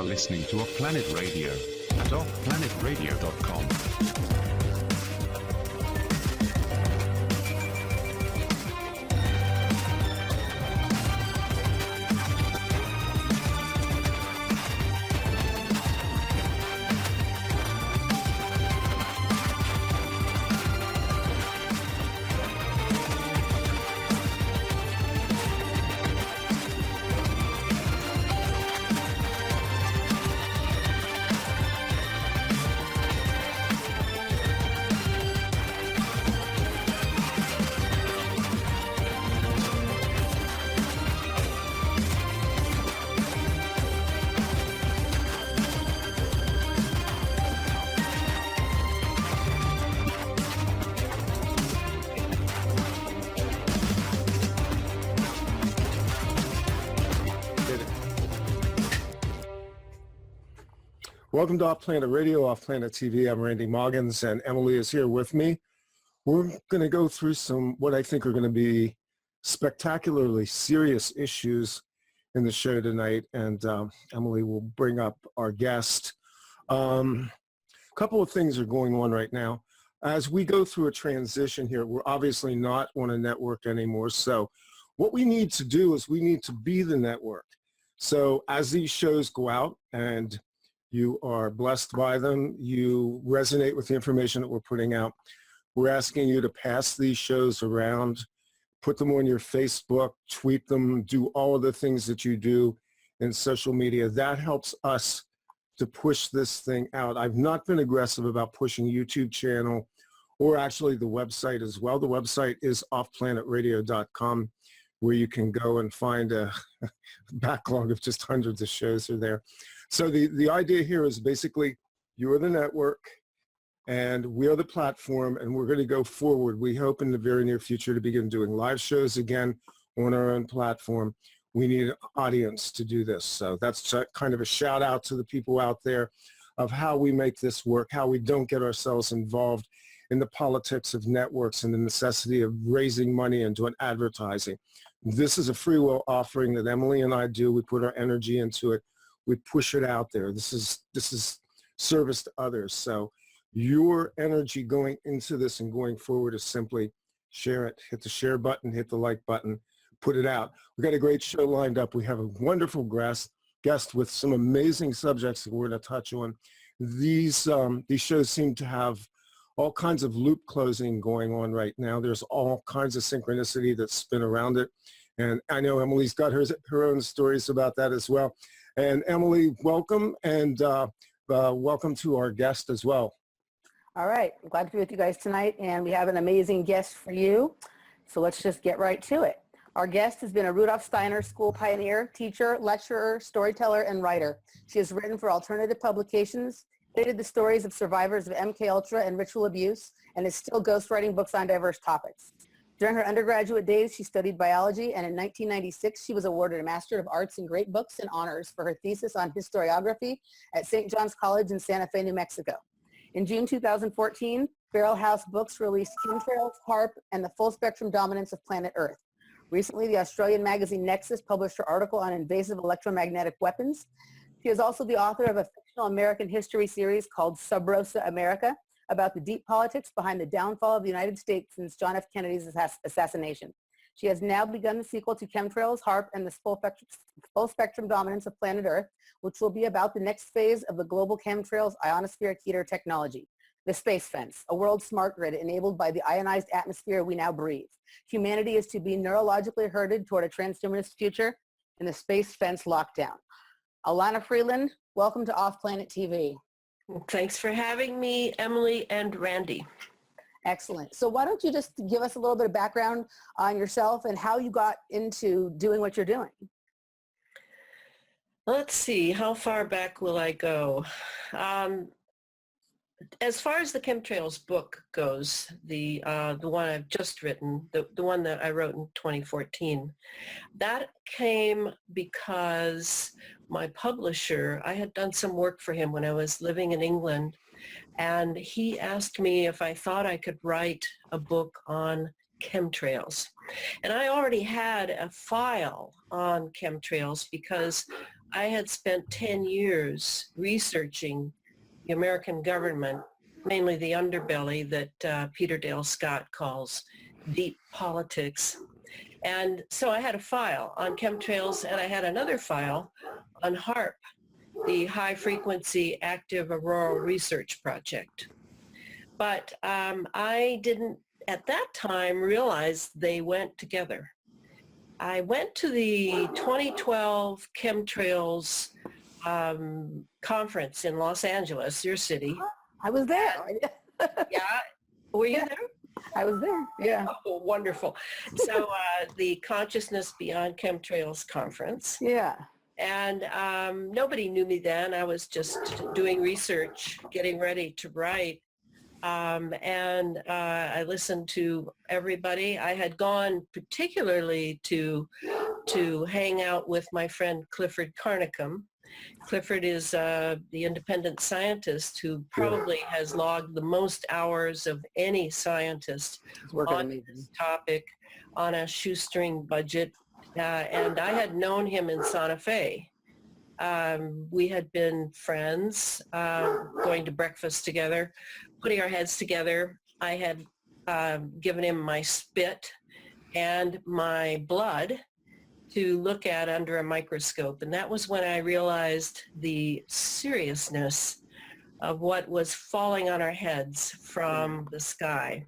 are listening to Off Planet Radio at offplanetradio.com. Welcome to Off Planet Radio, Off Planet TV. I'm Randy Moggins, and Emily is here with me. We're going to go through some what I think are going to be spectacularly serious issues in the show tonight, and Emily will bring up our guest. A couple of things are going on right now. As we go through a transition here, we're obviously not on a network anymore, so what we need to do is we need to be the network. So as these shows go out and you are blessed by them, you resonate with the information that we're putting out, we're asking you to pass these shows around, put them on your Facebook, tweet them, do all of the things that you do in social media. That helps us to push this thing out. I've not been aggressive about pushing YouTube channel or actually the website as well. The website is offplanetradio.com, where you can go and find a backlog of just hundreds of shows are there. So the idea here is basically you're the network and we are the platform, and we're going to go forward. We hope in the very near future to begin doing live shows again on our own platform. We need an audience to do this. So that's kind of a shout out to the people out there of how we make this work, how we don't get ourselves involved in the politics of networks and the necessity of raising money and doing advertising. This is a free will offering that Emily and I do. We put our energy into it. We push it out there. This is service to others. So your energy going into this and going forward is simply share it, hit the share button, hit the like button, put it out. We've got a great show lined up. We have a wonderful guest with some amazing subjects that we're going to touch on. These shows seem to have all kinds of loop closing going on right now. There's all kinds of synchronicity that spin around it. And I know Emily's got her own stories about that as well. And Emily, welcome, and welcome to our guest as well. All right, I'm glad to be with you guys tonight, and we have an amazing guest for you. So let's just get right to it. Our guest has been a Rudolf Steiner school pioneer, teacher, lecturer, storyteller, and writer. She has written for alternative publications, edited the stories of survivors of MKUltra and ritual abuse, and is still ghostwriting books on diverse topics. During her undergraduate days, she studied biology, and in 1996, she was awarded a Master of Arts in Great Books and Honors for her thesis on historiography at St. John's College in Santa Fe, New Mexico. In June 2014, Barrel House Books released Chemtrails, HAARP, and the Full Spectrum Dominance of Planet Earth. Recently, the Australian magazine Nexus published her article on invasive electromagnetic weapons. She is also the author of a fictional American history series called Sub Rosa America, about the deep politics behind the downfall of the United States since John F. Kennedy's assassination. She has now begun the sequel to Chemtrails, HAARP, and the full spectrum dominance of planet Earth, which will be about the next phase of the global chemtrails ionospheric heater technology, the space fence, a world smart grid enabled by the ionized atmosphere we now breathe. Humanity is to be neurologically herded toward a transhumanist future in the space fence lockdown. Elana Freeland, welcome to Off Planet TV. Thanks for having me, Emily and Randy. Excellent. So why don't you just give us a little bit of background on yourself and how you got into doing what you're doing? Let's see, how far back will I go? As far as the Chemtrails book goes, the one I've just written, the one that I wrote in 2014, that came because my publisher, I had done some work for him when I was living in England, and he asked me if I thought I could write a book on chemtrails. And I already had a file on chemtrails because I had spent 10 years researching the American government, mainly the underbelly that Peter Dale Scott calls deep politics. And so I had a file on chemtrails, and I had another file on HAARP, the High Frequency Active Auroral Research Project. But I didn't, at that time, realize they went together. I went to the 2012 Chemtrails conference in Los Angeles, your city. I was there. Yeah, were you there? I was there, yeah. Oh, wonderful. So the Consciousness Beyond Chemtrails conference. Yeah. And nobody knew me then. I was just doing research, getting ready to write. I listened to everybody. I had gone particularly to hang out with my friend Clifford Carnicom. Clifford is the independent scientist who probably has logged the most hours of any scientist on this topic on a shoestring budget. And I had known him in Santa Fe. We had been friends, going to breakfast together, putting our heads together. I had given him my spit and my blood to look at under a microscope. And that was when I realized the seriousness of what was falling on our heads from the sky,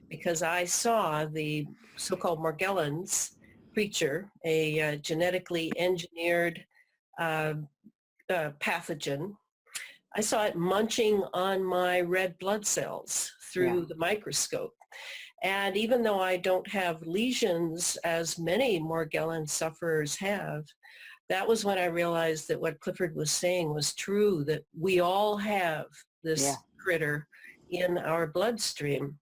because I saw the so-called Morgellons creature, a genetically engineered pathogen. I saw it munching on my red blood cells through the microscope. And even though I don't have lesions as many Morgellon sufferers have, that was when I realized that what Clifford was saying was true, that we all have this critter in our bloodstream.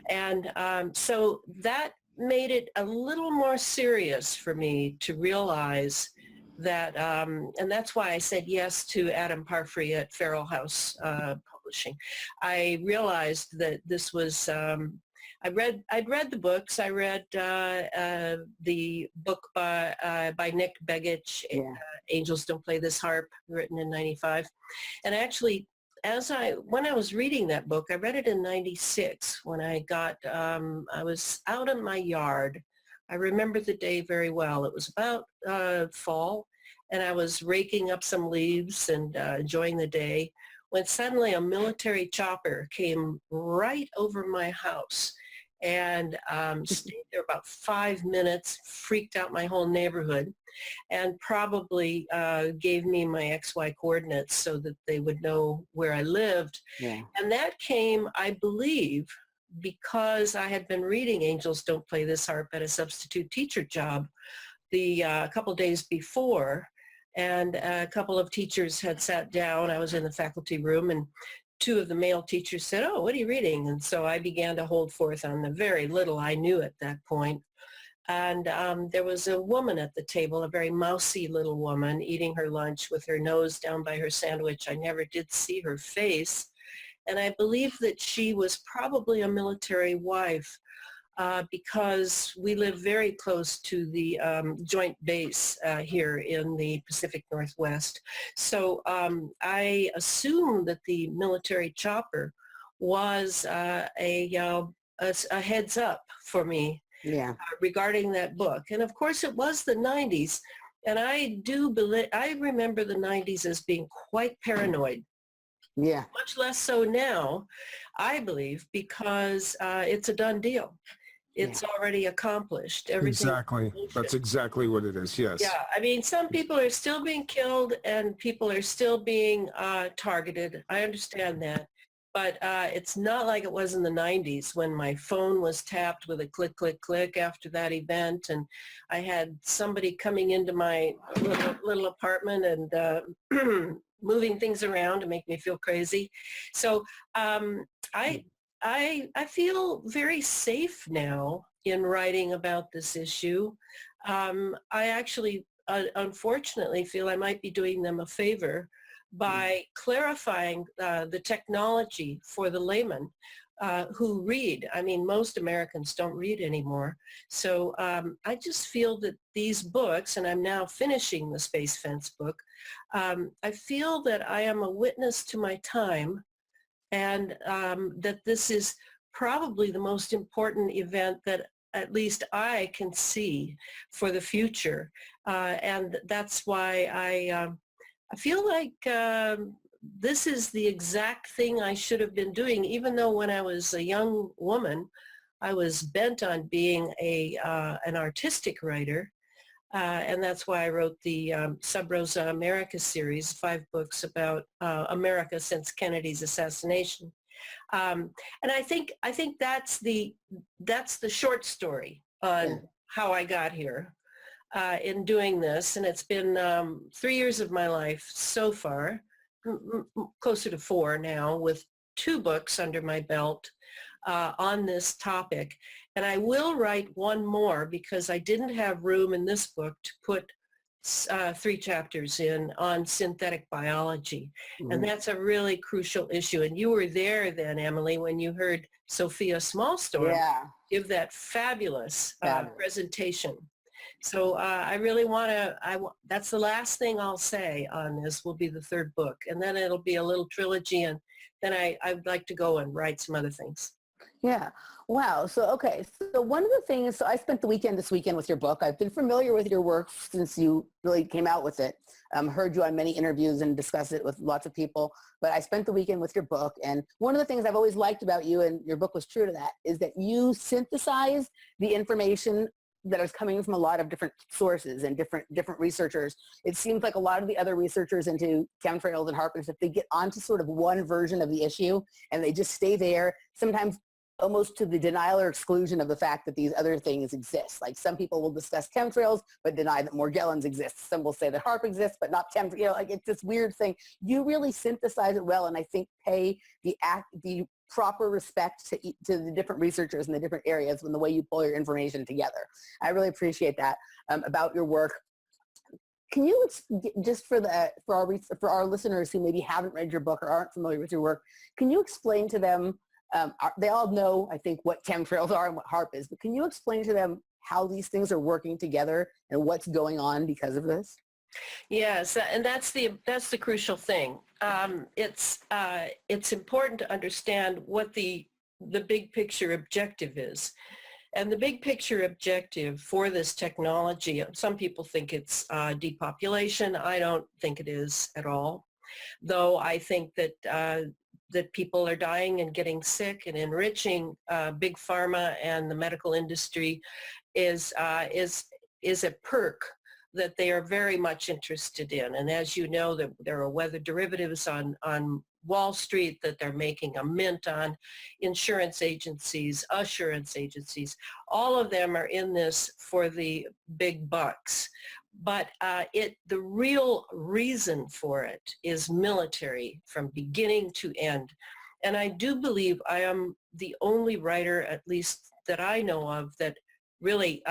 And so that made it a little more serious for me to realize that, and that's why I said yes to Adam Parfrey at Feral House Publishing. I realized that this was, I'd read the books. I read the book by Nick Begich, Angels Don't Play This HAARP, written in 95. And actually, when I was reading that book, I read it in 96 when I was out in my yard. I remember the day very well. It was about fall, and I was raking up some leaves and enjoying the day when suddenly a military chopper came right over my house and stayed there about 5 minutes, freaked out my whole neighborhood, and probably gave me my XY coordinates so that they would know where I lived. Yeah. And that came, I believe, because I had been reading Angels Don't Play This HAARP at a substitute teacher job a couple days before, and a couple of teachers had sat down. I was in the faculty room, and two of the male teachers said, "Oh, what are you reading?" And so I began to hold forth on the very little I knew at that point. And there was a woman at the table, a very mousy little woman, eating her lunch with her nose down by her sandwich. I never did see her face. And I believe that she was probably a military wife because we live very close to the joint base here in the Pacific Northwest. So I assume that the military chopper was a heads up for me regarding that book. And of course it was the 90s. And I remember the 90s as being quite paranoid. Yeah. Much less so now, I believe, because it's a done deal. It's already accomplished. Exactly. That's exactly what it is, yes. Yeah, I mean, some people are still being killed and people are still being targeted. I understand that. But it's not like it was in the 90s when my phone was tapped with a click, click, click after that event. And I had somebody coming into my little apartment and moving things around to make me feel crazy. So I feel very safe now in writing about this issue. I actually, unfortunately, feel I might be doing them a favor by clarifying the technology for the layman who read. I mean, most Americans don't read anymore. So I just feel that these books, and I'm now finishing the Space Fence book, I feel that I am a witness to my time, and that this is probably the most important event that at least I can see for the future. And that's why I feel like this is the exact thing I should have been doing, even though when I was a young woman, I was bent on being an artistic writer. And that's why I wrote the Sub Rosa America series, 5 books about America since Kennedy's assassination. And I think that's the short story on how I got here in doing this. And it's been 3 years of my life so far, closer to 4 now, with 2 books under my belt on this topic. And I will write one more because I didn't have room in this book to put 3 chapters in on synthetic biology. And that's a really crucial issue. And you were there then, Emily, when you heard Sophia Smallstorm give that fabulous presentation. So I really want to, that's the last thing I'll say on this, will be the 3rd book. And then it'll be a little trilogy, and then I'd like to go and write some other things. Yeah. Wow. So, okay. So one of the things, so I spent the weekend this weekend with your book. I've been familiar with your work since you really came out with it. Heard you on many interviews and discussed it with lots of people, but I spent the weekend with your book. And one of the things I've always liked about you, and your book was true to that, is that you synthesize the information that is coming from a lot of different sources and different researchers. It seems like a lot of the other researchers into chemtrails and HAARP, if they get onto sort of one version of the issue and they just stay there, sometimes almost to the denial or exclusion of the fact that these other things exist. Like some people will discuss chemtrails, but deny that Morgellons exists. Some will say that HAARP exists, but not chemtrails. You know, like it's this weird thing. You really synthesize it well, and I think pay the proper respect to the different researchers in the different areas and the way you pull your information together. I really appreciate that about your work. Can you just for our listeners who maybe haven't read your book or aren't familiar with your work, can you explain to them? They all know, I think, what chemtrails are and what HAARP is, but can you explain to them how these things are working together and what's going on because of this? Yes, and that's the crucial thing. It's important to understand what the big picture objective is. And the big picture objective for this technology, some people think it's depopulation. I don't think it is at all, though I think that that people are dying and getting sick, and enriching big pharma and the medical industry is a perk that they are very much interested in. And as you know, there are weather derivatives on Wall Street that they're making a mint on, insurance agencies, assurance agencies. All of them are in this for the big bucks. But the real reason for it is military from beginning to end. And I do believe I am the only writer, at least that I know of, that really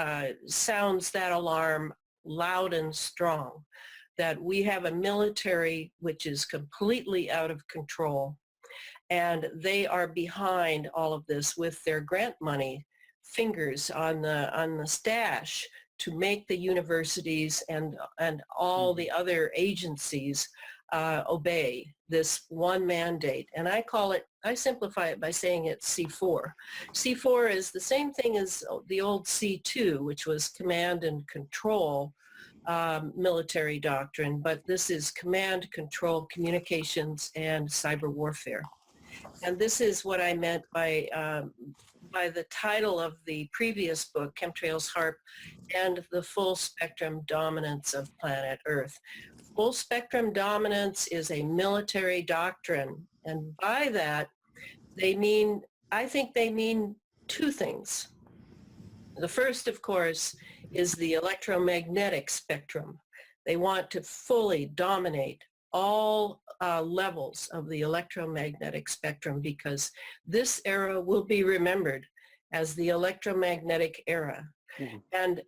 sounds that alarm loud and strong, that we have a military which is completely out of control, and they are behind all of this with their grant money fingers on the stash to make the universities and all the other agencies obey this one mandate. And I simplify it by saying it's C4. C4 is the same thing as the old C2, which was command and control military doctrine, but this is command, control, communications, and cyber warfare. And this is what I meant by the title of the previous book, Chemtrails, HAARP, and the Full Spectrum Dominance of Planet Earth. Full spectrum dominance is a military doctrine, and by that I think they mean 2 things. The first, of course, is the electromagnetic spectrum. They want to fully dominate all levels of the electromagnetic spectrum, because this era will be remembered as the electromagnetic era. Mhm. And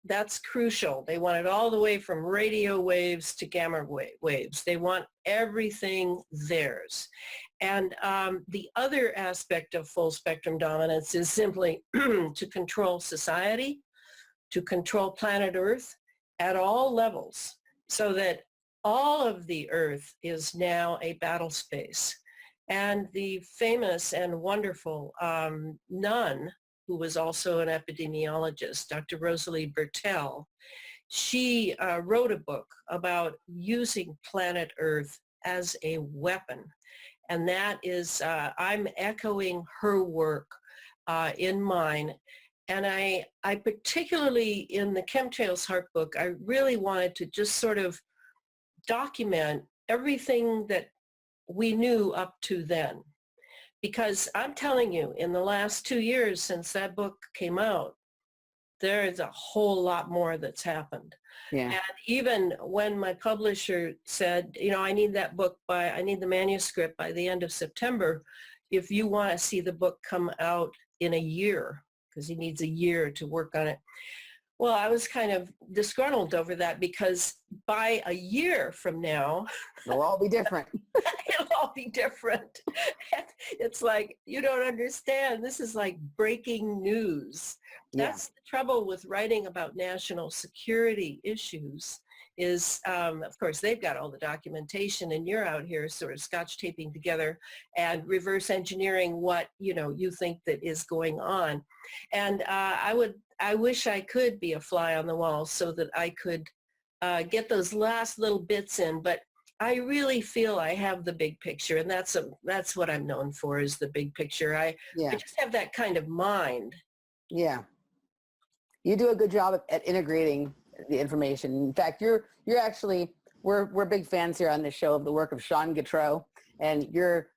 that's crucial. They want it all the way from radio waves to gamma waves. They want everything theirs. And the other aspect of full spectrum dominance is simply to control society, to control planet Earth at all levels, so that all of the Earth is now a battle space. And the famous and wonderful nun, who was also an epidemiologist, Dr. Rosalie Bertell, she wrote a book about using planet Earth as a weapon. And that is, I'm echoing her work in mine. And I particularly, in the Chemtrails HAARP book, I really wanted to just sort of document everything that we knew up to then. Because I'm telling you, in the last 2 years since that book came out, there is a whole lot more that's happened. Yeah. And even when my publisher said, you know, I need the manuscript by the end of September, if you want to see the book come out in a year, because he needs a year to work on it. Well, I was kind of disgruntled over that, because by a year from now, They'll all be different. it'll all be different. It's like, you don't understand. This is like breaking news. That's the trouble with writing about national security issues is, of course, they've got all the documentation, and you're out here sort of scotch taping together and reverse engineering what, you know, you think that is going on. And I wish I could be a fly on the wall so that I could get those last little bits in, but I really feel I have the big picture, and that's what I'm known for, is the big picture. I just have that kind of mind. Yeah. You do a good job at integrating the information. In fact, you're actually, we're big fans here on this show of the work of Sean Gautreaux, and you're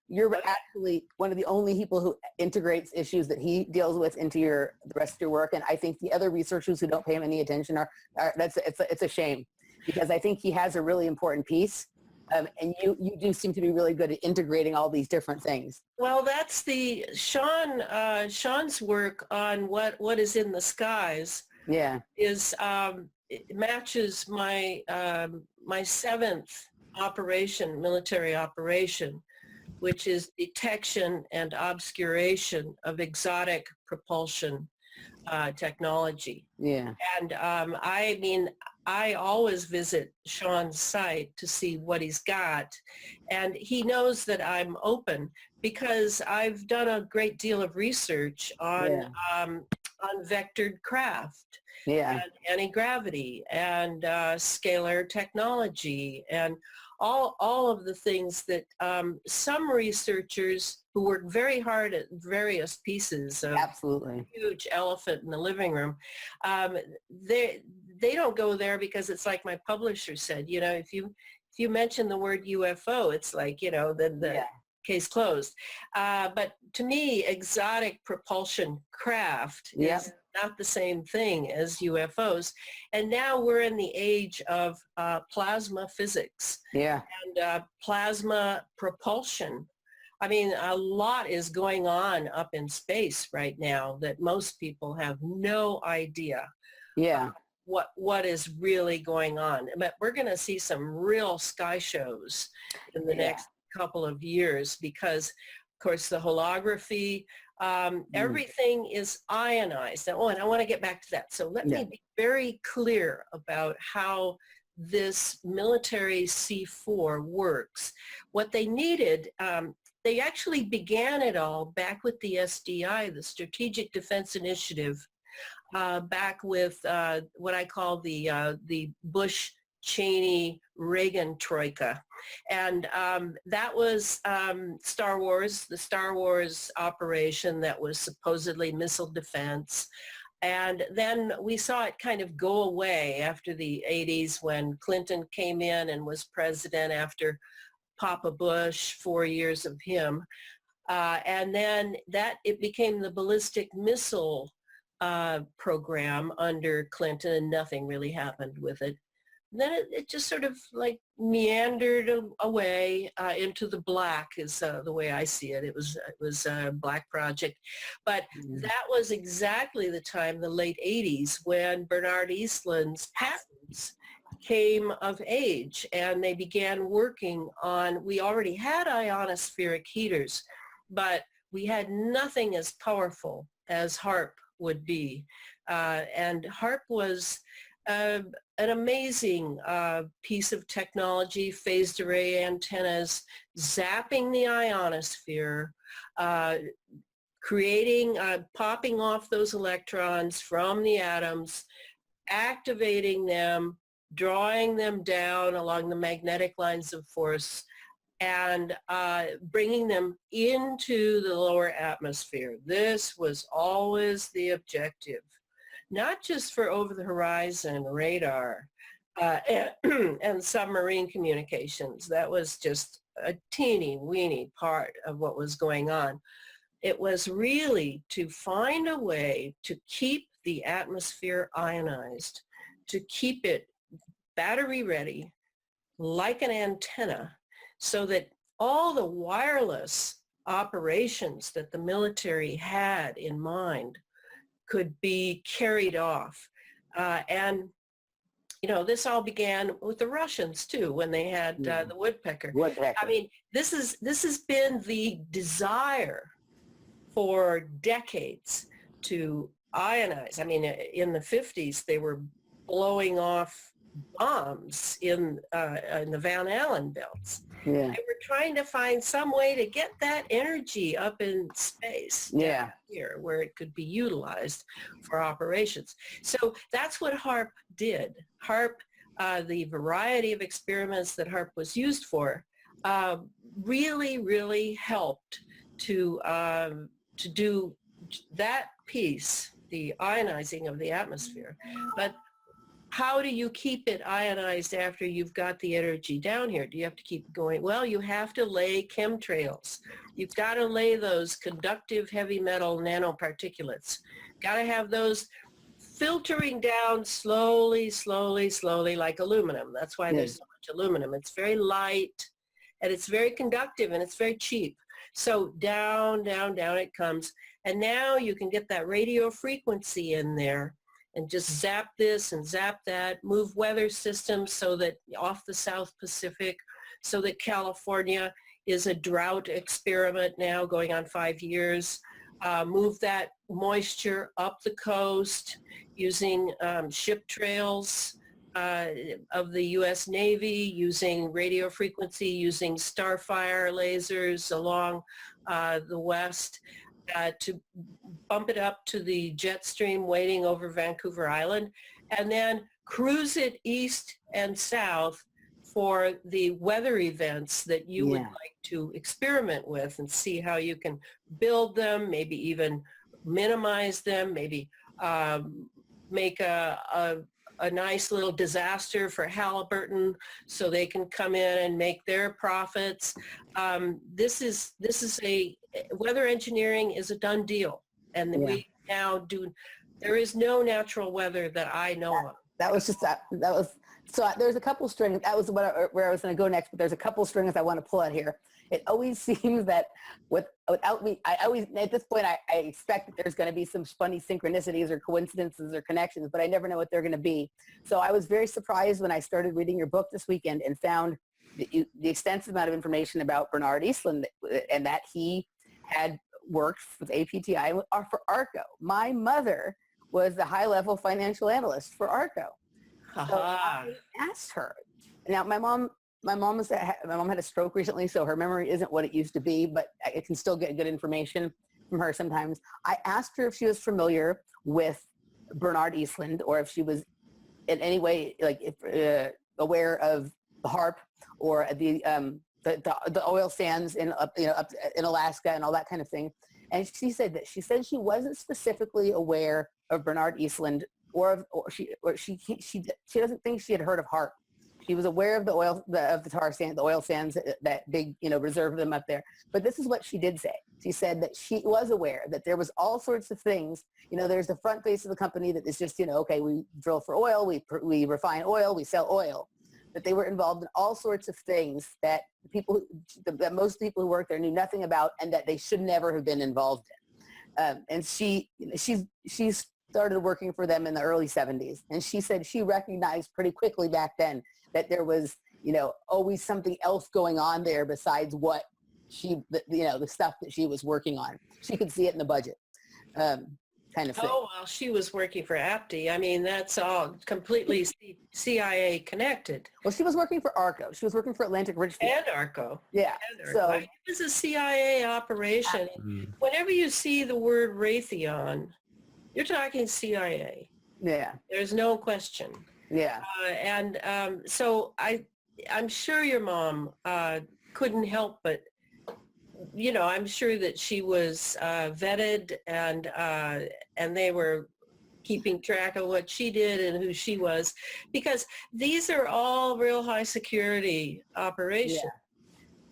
actually one of the only people who integrates issues that he deals with into the rest of your work. And I think the other researchers who don't pay him any attention it's a shame, because I think he has a really important piece. And you do seem to be really good at integrating all these different things. Well, that's the Sean's work on what is in the skies. Yeah. Is it matches my my 7th military operation, which is detection and obscuration of exotic propulsion technology. Yeah. And I mean, I always visit Sean's site to see what he's got. And he knows that I'm open, because I've done a great deal of research on vectored craft, and anti-gravity, and scalar technology, and all of the things that some researchers who work very hard at various pieces of absolutely huge elephant in the living room, they don't go there, because it's like my publisher said, you know, if you mention the word UFO, it's like, you know, then the case closed. But to me, exotic propulsion craft is not the same thing as UFOs. And now we're in the age of plasma physics and plasma propulsion. I mean, a lot is going on up in space right now that most people have no idea what is really going on. But we're going to see some real sky shows in the next couple of years, because, of course, the holography, everything is ionized. And I want to get back to that. So let me be very clear about how this military C4 works. What they needed, they actually began it all back with the SDI, the Strategic Defense Initiative, back with what I call the Bush, Cheney, Reagan troika. And that was Star Wars, the Star Wars operation that was supposedly missile defense. And then we saw it kind of go away after the 80s, when Clinton came in and was president after Papa Bush, 4 years of him. And then it became the ballistic missile program under Clinton, and nothing really happened with it. then it just sort of like meandered away into the black is the way I see it. It was a black project. But that was exactly the time, the late 80s, when Bernard Eastland's patents came of age, and they began working on, we already had ionospheric heaters, but we had nothing as powerful as HAARP would be. And HAARP was an amazing piece of technology, phased array antennas, zapping the ionosphere, creating, popping off those electrons from the atoms, activating them, drawing them down along the magnetic lines of force, and bringing them into the lower atmosphere. This was always the objective, not just for over-the-horizon radar and submarine communications. That was just a teeny-weeny part of what was going on. It was really to find a way to keep the atmosphere ionized, to keep it battery ready, like an antenna, so that all the wireless operations that the military had in mind could be carried off. And, you know, this all began with the Russians too, when they had the woodpecker. I mean, this has been the desire for decades to ionize. I mean, in the 50s, they were blowing off bombs in the Van Allen belts. They were trying to find some way to get that energy up in space down here where it could be utilized for operations. So that's what HAARP did. HAARP, the variety of experiments that HAARP was used for, really, really helped to do that piece, the ionizing of the atmosphere. But how do you keep it ionized after you've got the energy down here? Do you have to keep going? Well, you have to lay chemtrails. You've got to lay those conductive heavy metal nanoparticulates. Got to have those filtering down slowly, slowly, slowly, like aluminum. That's why there's so much aluminum. It's very light, and it's very conductive, and it's very cheap. So down, down, down it comes. And now you can get that radio frequency in there and just zap this and zap that, move weather systems so that off the South Pacific, so that California is a drought experiment now going on 5 years, move that moisture up the coast using ship trails of the U.S. Navy, using radio frequency, using starfire lasers along the west, to bump it up to the jet stream waiting over Vancouver Island, and then cruise it east and south for the weather events that you would like to experiment with and see how you can build them, maybe even minimize them, maybe make a nice little disaster for Halliburton so they can come in and make their profits. This is weather engineering is a done deal. And we now do, there is no natural weather that I know of. That was so there's a couple strings, that was where I was going to go next, but there's a couple strings I want to pull out here. It always seems that without me, I always, at this point, I expect that there's going to be some funny synchronicities or coincidences or connections, but I never know what they're going to be. So I was very surprised when I started reading your book this weekend and found the extensive amount of information about Bernard Eastland, and that he had worked with APTI for ARCO. My mother was the high-level financial analyst for ARCO. So I asked her. Now, my mom had a stroke recently, so her memory isn't what it used to be, but I can still get good information from her sometimes. I asked her if she was familiar with Bernard Eastland, or if she was in any way aware of the HAARP or the oil sands up in Alaska and all that kind of thing. And she said she wasn't specifically aware of Bernard Eastland, or she doesn't think she had heard of HAARP. She was aware of of the tar sand, the oil sands, that big, reserve of them up there. But this is what she did say. She said that she was aware that there was all sorts of things. There's the front face of the company that is just, okay, we drill for oil, we refine oil, we sell oil. But they were involved in all sorts of things that that most people who work there knew nothing about, and that they should never have been involved in. And she started working for them in the early 70s. And she said she recognized pretty quickly back then that there was, always something else going on there besides what the stuff that she was working on. She could see it in the budget, kind of thing. Oh, well, she was working for APTI. I mean, that's all completely CIA connected. Well, she was working for ARCO. She was working for Atlantic Richfield. And ARCO. Yeah. And ARCO. So it was a CIA operation. Whenever you see the word Raytheon, you're talking CIA. yeah, There's no question. yeah. So I'm sure your mom couldn't help but, I'm sure that she was vetted, and they were keeping track of what she did and who she was, because these are all real high security operations.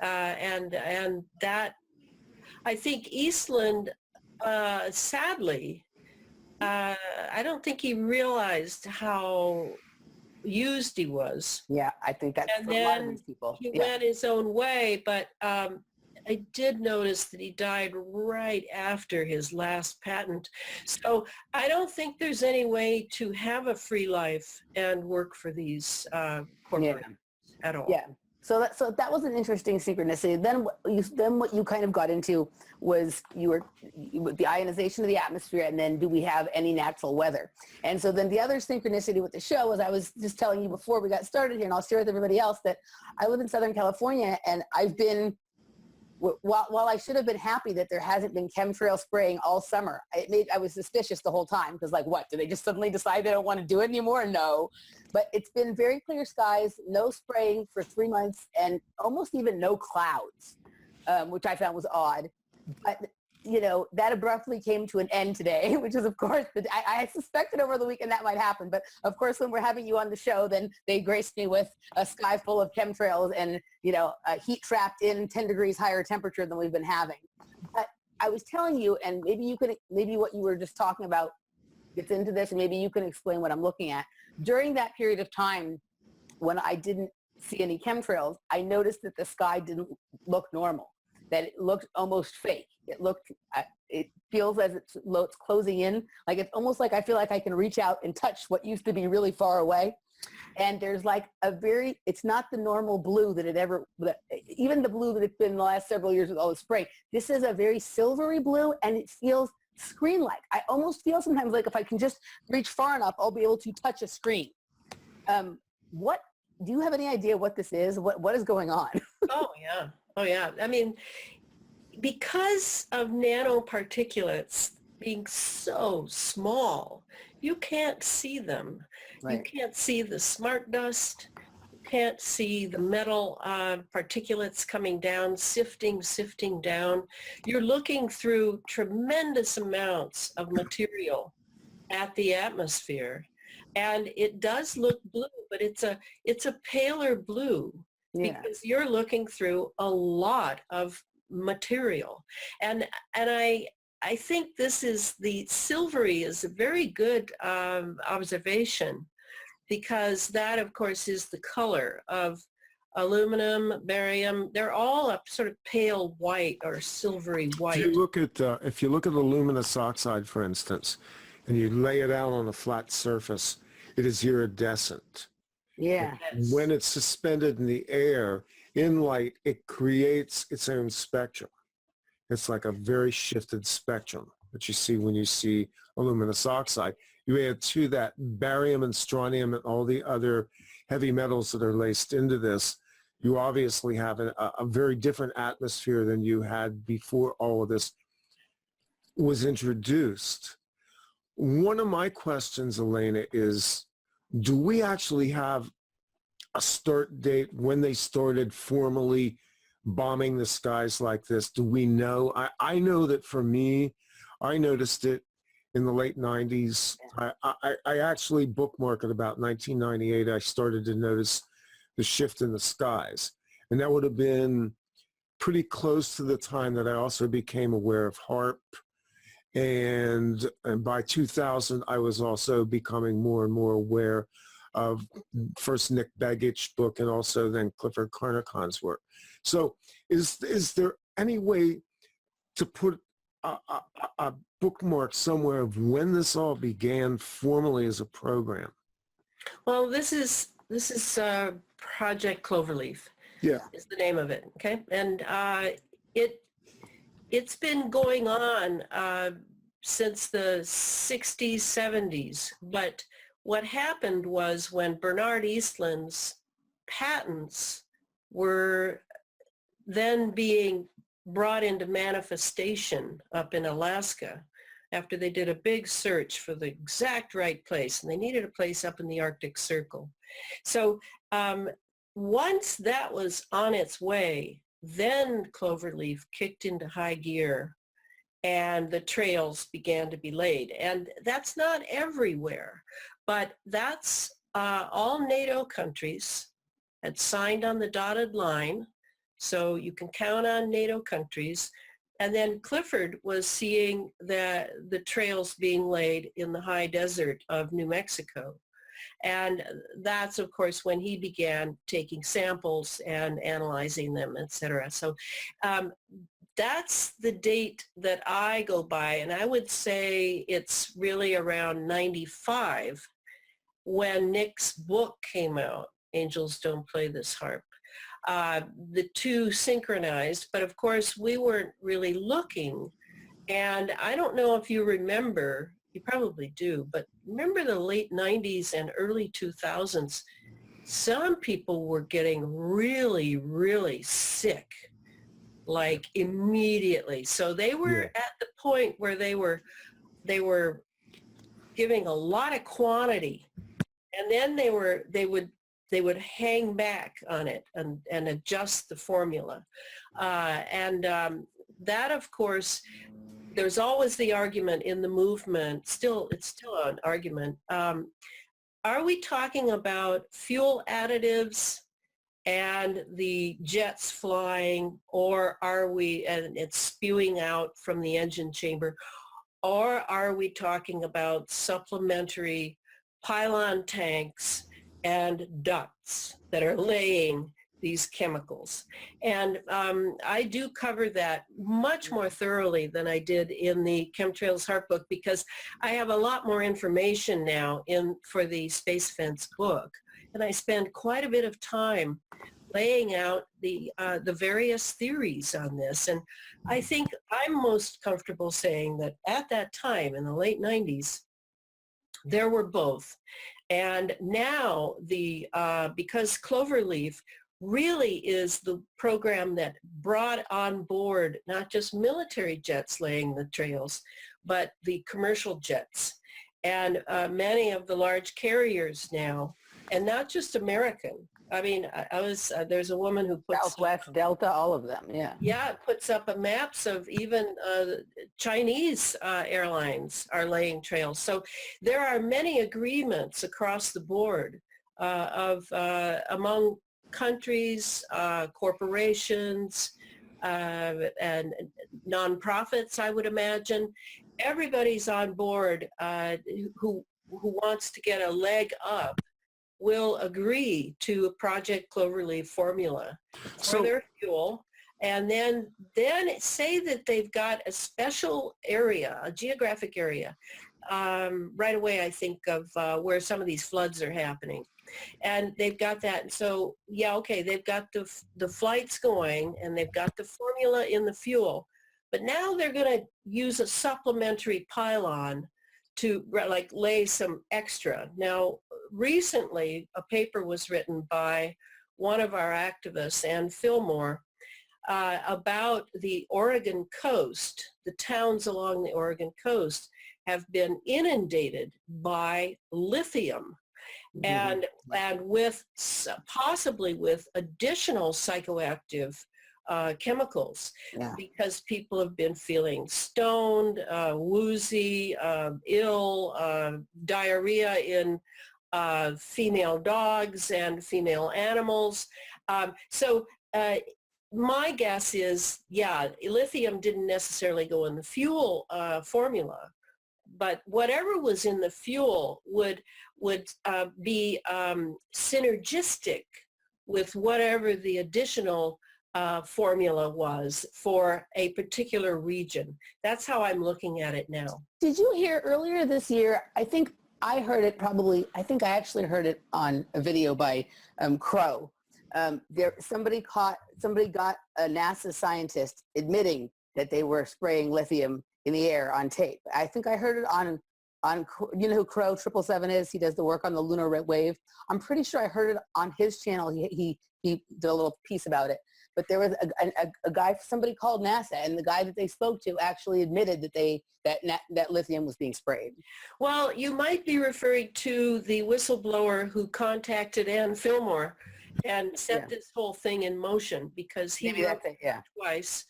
Yeah. And that, I think Eastland, sadly, I don't think he realized how used he was. Yeah, I think that's And for a lot of these people. He Yeah. went his own way, but I did notice that he died right after his last patent. So I don't think there's any way to have a free life and work for these corporations at all. Yeah. So that was an interesting synchronicity. Then what you kind of got into was the ionization of the atmosphere, and then do we have any natural weather? And so then the other synchronicity with the show was, I was just telling you before we got started here, and I'll share with everybody else, that I live in Southern California, and I've been, while I should have been happy that there hasn't been chemtrail spraying all summer, I was suspicious the whole time, because like, what, do they just suddenly decide they don't want to do it anymore? No. But it's been very clear skies, no spraying for 3 months, and almost even no clouds, which I found was odd. But, that abruptly came to an end today, which is, of course, I suspected over the weekend that might happen. But, of course, when we're having you on the show, then they graced me with a sky full of chemtrails and, heat trapped in 10 degrees higher temperature than we've been having. But I was telling you, and maybe what you were just talking about gets into this, and maybe you can explain what I'm looking at. During that period of time when I didn't see any chemtrails, I noticed that the sky didn't look normal, that it looked almost fake. It feels as it's closing in. Like, it's almost like I feel like I can reach out and touch what used to be really far away. And there's like it's not the normal blue even the blue that it's been the last several years with all the spray. This is a very silvery blue, and it feels screen-like. I almost feel sometimes like if I can just reach far enough, I'll be able to touch a screen. Do you have any idea what this is? What is going on? Oh, yeah. I mean, because of nanoparticulates being so small, you can't see them. Right. You can't see the smart dust. You can't see the metal particulates coming down, sifting down. You're looking through tremendous amounts of material at the atmosphere. And it does look blue, but it's a paler blue, because you're looking through a lot of material. And I think the silvery is a very good observation, because that, of course, is the color of aluminum, barium. They're all a sort of pale white or silvery white. If you look at luminous oxide, for instance, and you lay it out on a flat surface, it is iridescent. Yeah. Yes. When it's suspended in the air, in light, it creates its own spectrum. It's like a very shifted spectrum that you see when you see luminous oxide. You add to that barium and strontium and all the other heavy metals that are laced into this, you obviously have a very different atmosphere than you had before all of this was introduced. One of my questions, Elana, is, do we actually have a start date when they started formally bombing the skies like this? Do we know? I know that for me, I noticed it in the late 90s. I actually bookmarked at about 1998. I started to notice the shift in the skies. And that would have been pretty close to the time that I also became aware of HAARP. And by 2000, I was also becoming more and more aware of first Nick Begich's book and also then Clifford Carnicon's work. So is there any way to put a bookmark somewhere of when this all began formally as a program? Well, this is Project Cloverleaf. Yeah. Is the name of it. Okay, and it's been going on since the 60s, 70s. But what happened was when Bernard Eastland's patents were then being brought into manifestation up in Alaska after they did a big search for the exact right place, and they needed a place up in the Arctic Circle. So once that was on its way, then Cloverleaf kicked into high gear and the trails began to be laid. And that's not everywhere, but that's all NATO countries had signed on the dotted line. So you can count on NATO countries. And then Clifford was seeing the trails being laid in the high desert of New Mexico. And that's, of course, when he began taking samples and analyzing them, et cetera. So that's the date that I go by. And I would say it's really around 95 when Nick's book came out, Angels Don't Play This Harp. The two synchronized, but of course we weren't really looking. And I don't know if you remember, you probably do, but remember the late 90s and early 2000s, some people were getting really, really sick, like immediately. So they were at the point where they were giving a lot of quantity, and then they would hang back on it and adjust the formula. That, of course, there's always the argument in the movement, it's still an argument. Are we talking about fuel additives and the jets flying, or are we, and it's spewing out from the engine chamber, or are we talking about supplementary pylon tanks and ducts that are laying these chemicals? And I do cover that much more thoroughly than I did in the Chemtrails HAARP book, because I have a lot more information now for the Space Fence book. And I spend quite a bit of time laying out the various theories on this. And I think I'm most comfortable saying that at that time, in the late 90s, there were both. And now because Cloverleaf really is the program that brought on board not just military jets laying the trails, but the commercial jets and many of the large carriers now, and not just American. I mean, there's a woman who puts Southwest, Delta, all of them, yeah. Yeah, puts up maps of even Chinese airlines are laying trails. So there are many agreements across the board among countries, corporations, and nonprofits, I would imagine. Everybody's on board who wants to get a leg up will agree to a Project Cloverleaf formula for their fuel, and then say that they've got a special area, a geographic area. Right away I think of where some of these floods are happening. And they've got that. And so, yeah, okay, they've got the flights going and they've got the formula in the fuel. But now they're going to use a supplementary pylon to like lay some extra. Now, recently, a paper was written by one of our activists, Ann Fillmore, about the Oregon coast. The towns along the Oregon coast have been inundated by lithium. And with possibly with additional psychoactive chemicals, because people have been feeling stoned, woozy, ill, diarrhea in female dogs and female animals. So my guess is, yeah, lithium didn't necessarily go in the fuel formula, but whatever was in the fuel would be synergistic with whatever the additional formula was for a particular region. That's how I'm looking at it now. Did you hear earlier this year, I think I heard it probably, I think I actually heard it on a video by Crow. Somebody got a NASA scientist admitting that they were spraying lithium in the air on tape. I think I heard it on you know who Crow 777 is? He does the work on the lunar wave. I'm pretty sure I heard it on his channel. He did a little piece about it. But there was a guy, somebody called NASA, and the guy that they spoke to actually admitted that that lithium was being sprayed. Well, you might be referring to the whistleblower who contacted Ann Fillmore and set this whole thing in motion, because he wrote twice.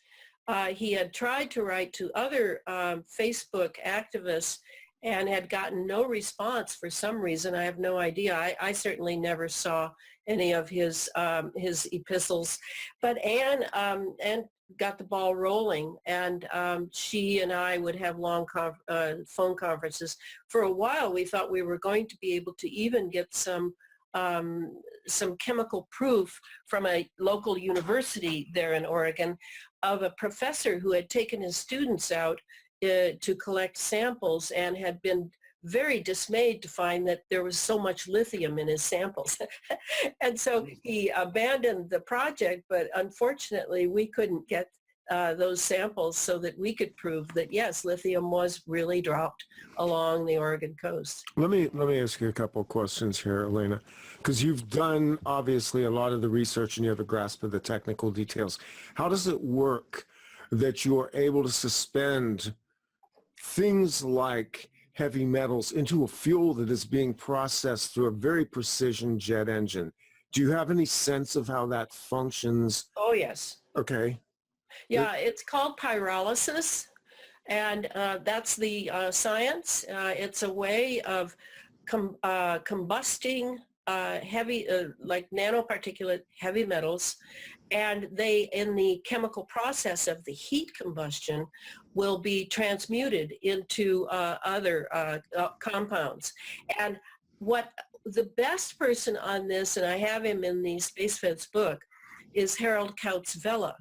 He had tried to write to other Facebook activists and had gotten no response for some reason. I have no idea. I certainly never saw any of his epistles. But Anne got the ball rolling, and she and I would have long phone conferences. For a while, we thought we were going to be able to even get some chemical proof from a local university there in Oregon of a professor who had taken his students out to collect samples and had been very dismayed to find that there was so much lithium in his samples. And so he abandoned the project, but unfortunately we couldn't get those samples so that we could prove that, yes, lithium was really dropped along the Oregon coast. Let me ask you a couple of questions here, Elana, because you've done obviously a lot of the research and you have a grasp of the technical details. How does it work that you are able to suspend things like heavy metals into a fuel that is being processed through a very precision jet engine? Do you have any sense of how that functions? Oh, yes. Okay. Yeah, it's called pyrolysis, and that's the science. It's a way of combusting heavy, like nanoparticulate heavy metals, and they, in the chemical process of the heat combustion, will be transmuted into other compounds. And what the best person on this, and I have him in the Space Fence book, is Harold Kautzvella.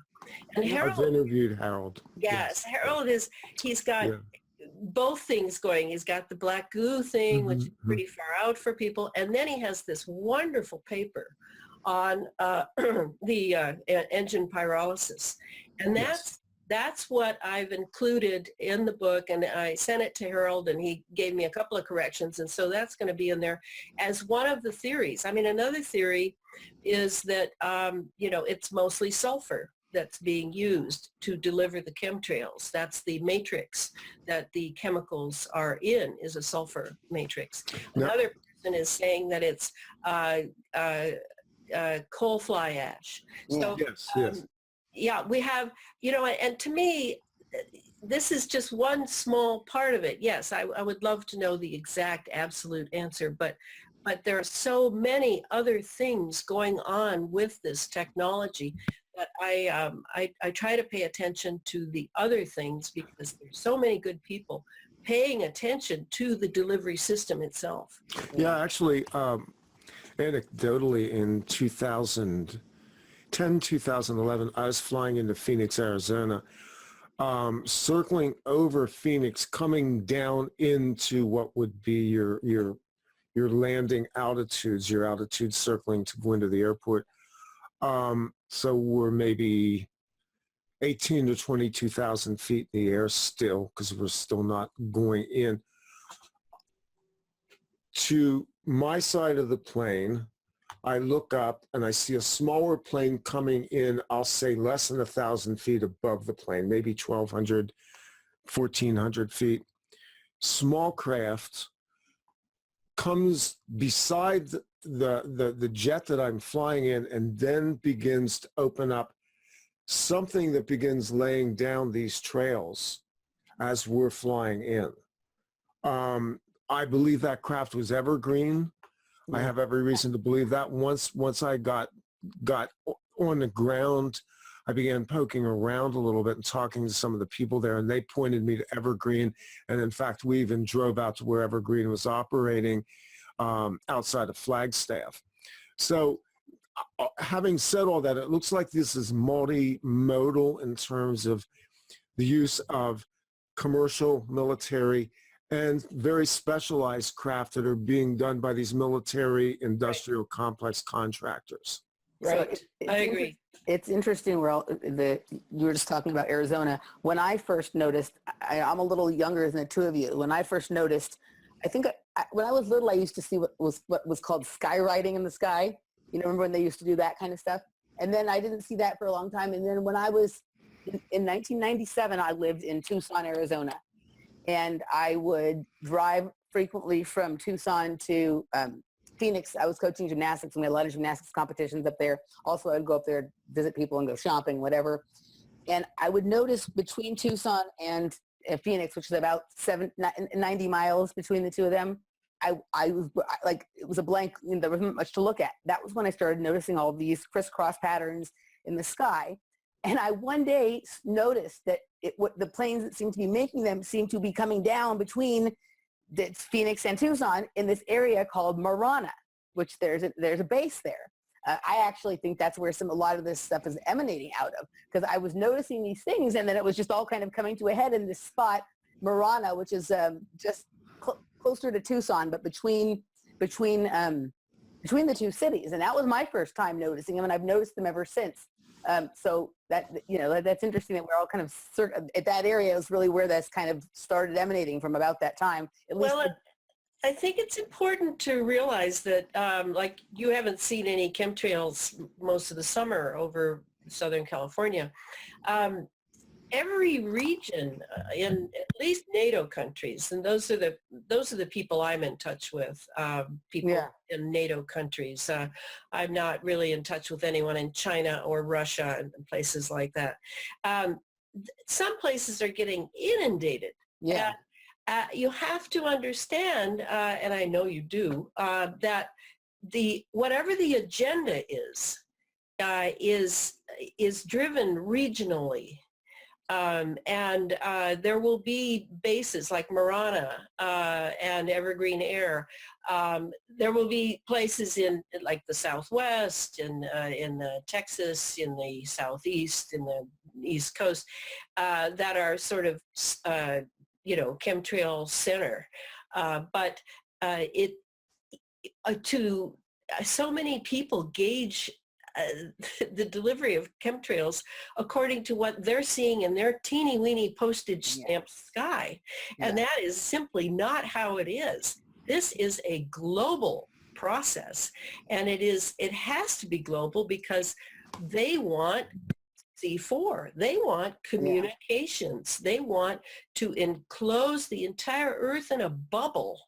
And Harold, I've interviewed Harold. Yes, Harold he's got both things going. He's got the black goo thing, which is pretty far out for people. And then he has this wonderful paper on the engine pyrolysis. And that's what I've included in the book. And I sent it to Harold, and he gave me a couple of corrections. And so that's going to be in there as one of the theories. I mean, another theory is that, it's mostly sulfur that's being used to deliver the chemtrails. That's the matrix that the chemicals are in, is a sulfur matrix. Another person is saying that it's coal fly ash. So, yeah, we have, and to me, this is just one small part of it. Yes, I would love to know the exact absolute answer, but there are so many other things going on with this technology that I try to pay attention to the other things, because there's so many good people paying attention to the delivery system itself. Yeah, actually, anecdotally, in 2010, 2011, I was flying into Phoenix, Arizona, circling over Phoenix, coming down into what would be your landing altitudes, your altitude circling to go into the airport. So we're maybe 18 to 22,000 feet in the air still, because we're still not going in. To my side of the plane, I look up and I see a smaller plane coming in, I'll say less than 1,000 feet above the plane, maybe 1,200, 1,400 feet. Small craft comes beside the jet that I'm flying in, and then begins to open up something that begins laying down these trails as we're flying in. I believe that craft was evergreen. I have every reason to believe that. Once I got on the ground, I began poking around a little bit and talking to some of the people there, and they pointed me to Evergreen. And in fact, we even drove out to where Evergreen was operating outside of Flagstaff. So having said all that, it looks like this is multimodal in terms of the use of commercial, military, and very specialized craft that are being done by these military industrial complex contractors. Right. So I agree. It's interesting. You were just talking about Arizona. When I first noticed, I'm a little younger than the two of you. When I first noticed, I think when I was little, I used to see what was called skywriting in the sky. You know, remember when they used to do that kind of stuff? And then I didn't see that for a long time. And then when I was in 1997, I lived in Tucson, Arizona. And I would drive frequently from Tucson to Phoenix. I was coaching gymnastics, and we had a lot of gymnastics competitions up there. Also, I'd go up there, visit people, and go shopping, whatever. And I would notice between Tucson and Phoenix, which is about 90 miles between the two of them, I was like, it was a blank, there wasn't much to look at. That was when I started noticing all these crisscross patterns in the sky. And I one day noticed that the planes that seemed to be making them seemed to be coming down between Phoenix and Tucson in this area called Marana, which there's a base there. I actually think that's where a lot of this stuff is emanating out of, because I was noticing these things, and then it was just all kind of coming to a head in this spot, Marana, which is just closer to Tucson, but between the two cities. And that was my first time noticing them, and I've noticed them ever since. So that, that's interesting that we're all kind of at that area is really where that's kind of started emanating from, about that time. I think it's important to realize that, like, you haven't seen any chemtrails most of the summer over Southern California. Every region in at least NATO countries, and those are the people I'm in touch with, people in NATO countries. I'm not really in touch with anyone in China or Russia and places like that. Some places are getting inundated. Yeah. You have to understand, and I know you do, that whatever the agenda is driven regionally. And there will be bases like Marana and Evergreen Air. There will be places in like the Southwest, in Texas, in the Southeast, in the East Coast, that are sort of, chemtrail center. But so many people gauge the delivery of chemtrails according to what they're seeing in their teeny weeny postage stamp sky. And that is simply not how it is. This is a global process, and it has to be global because they want C4. They want communications. They want to enclose the entire Earth in a bubble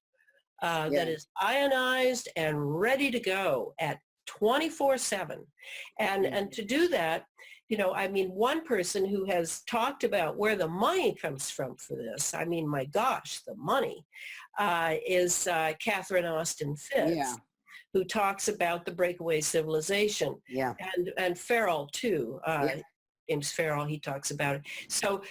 that is ionized and ready to go at 24/7. And to do that, one person who has talked about where the money comes from for this, my gosh, the money, is Catherine Austin Fitts, who talks about the breakaway civilization. And Farrell, too. James Farrell, he talks about it. So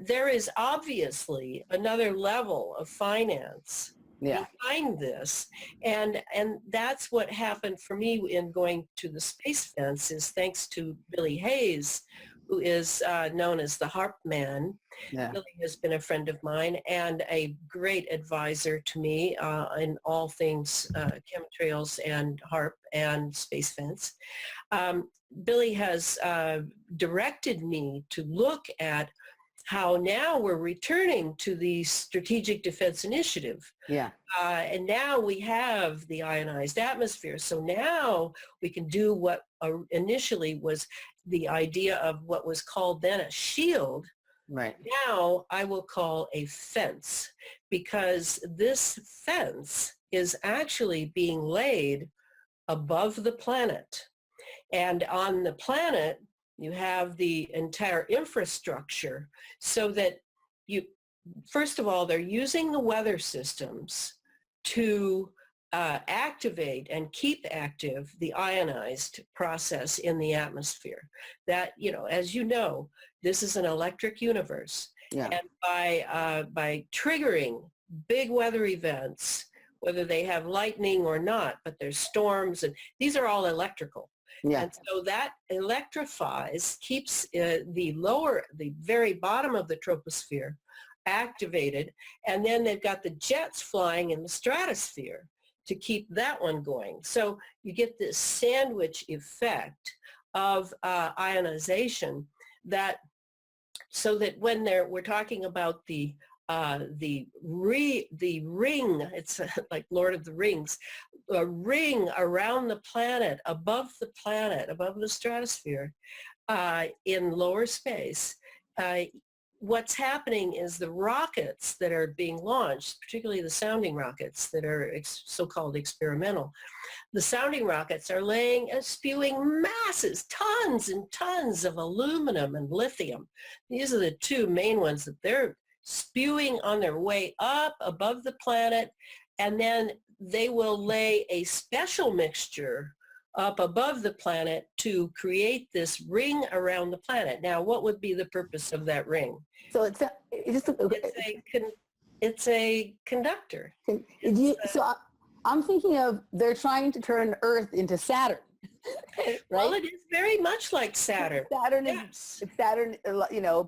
there is obviously another level of finance behind this, and that's what happened for me in going to the space fence, is thanks to Billy Hayes, who is known as the HAARP man. Billy has been a friend of mine and a great advisor to me in all things chemtrails and HAARP and space fence. Billy has directed me to look at how now we're returning to the Strategic Defense Initiative. And now we have the ionized atmosphere. So now we can do what initially was the idea of what was called then a shield. Now I will call a fence, because this fence is actually being laid above the planet. And on the planet, you have the entire infrastructure, so that first of all, they're using the weather systems to activate and keep active the ionized process in the atmosphere. That, as you know, this is an electric universe. Yeah. And by triggering big weather events, whether they have lightning or not, but there's storms, and these are all electrical. Yeah. And so that electrifies, keeps the very bottom of the troposphere activated, and then they've got the jets flying in the stratosphere to keep that one going. So you get this sandwich effect of ionization so that when we're talking about the ring, it's like Lord of the Rings, a ring around the planet, above the stratosphere, in lower space. What's happening is the rockets that are being launched, particularly the sounding rockets that are so-called experimental, the sounding rockets are spewing masses, tons and tons of aluminum and lithium. These are the two main ones that they're spewing on their way up above the planet, and then they will lay a special mixture up above the planet to create this ring around the planet. Now, what would be the purpose of that ring? So It's a conductor. I'm thinking of they're trying to turn Earth into Saturn, right? Well, it is very much like Saturn. Saturn,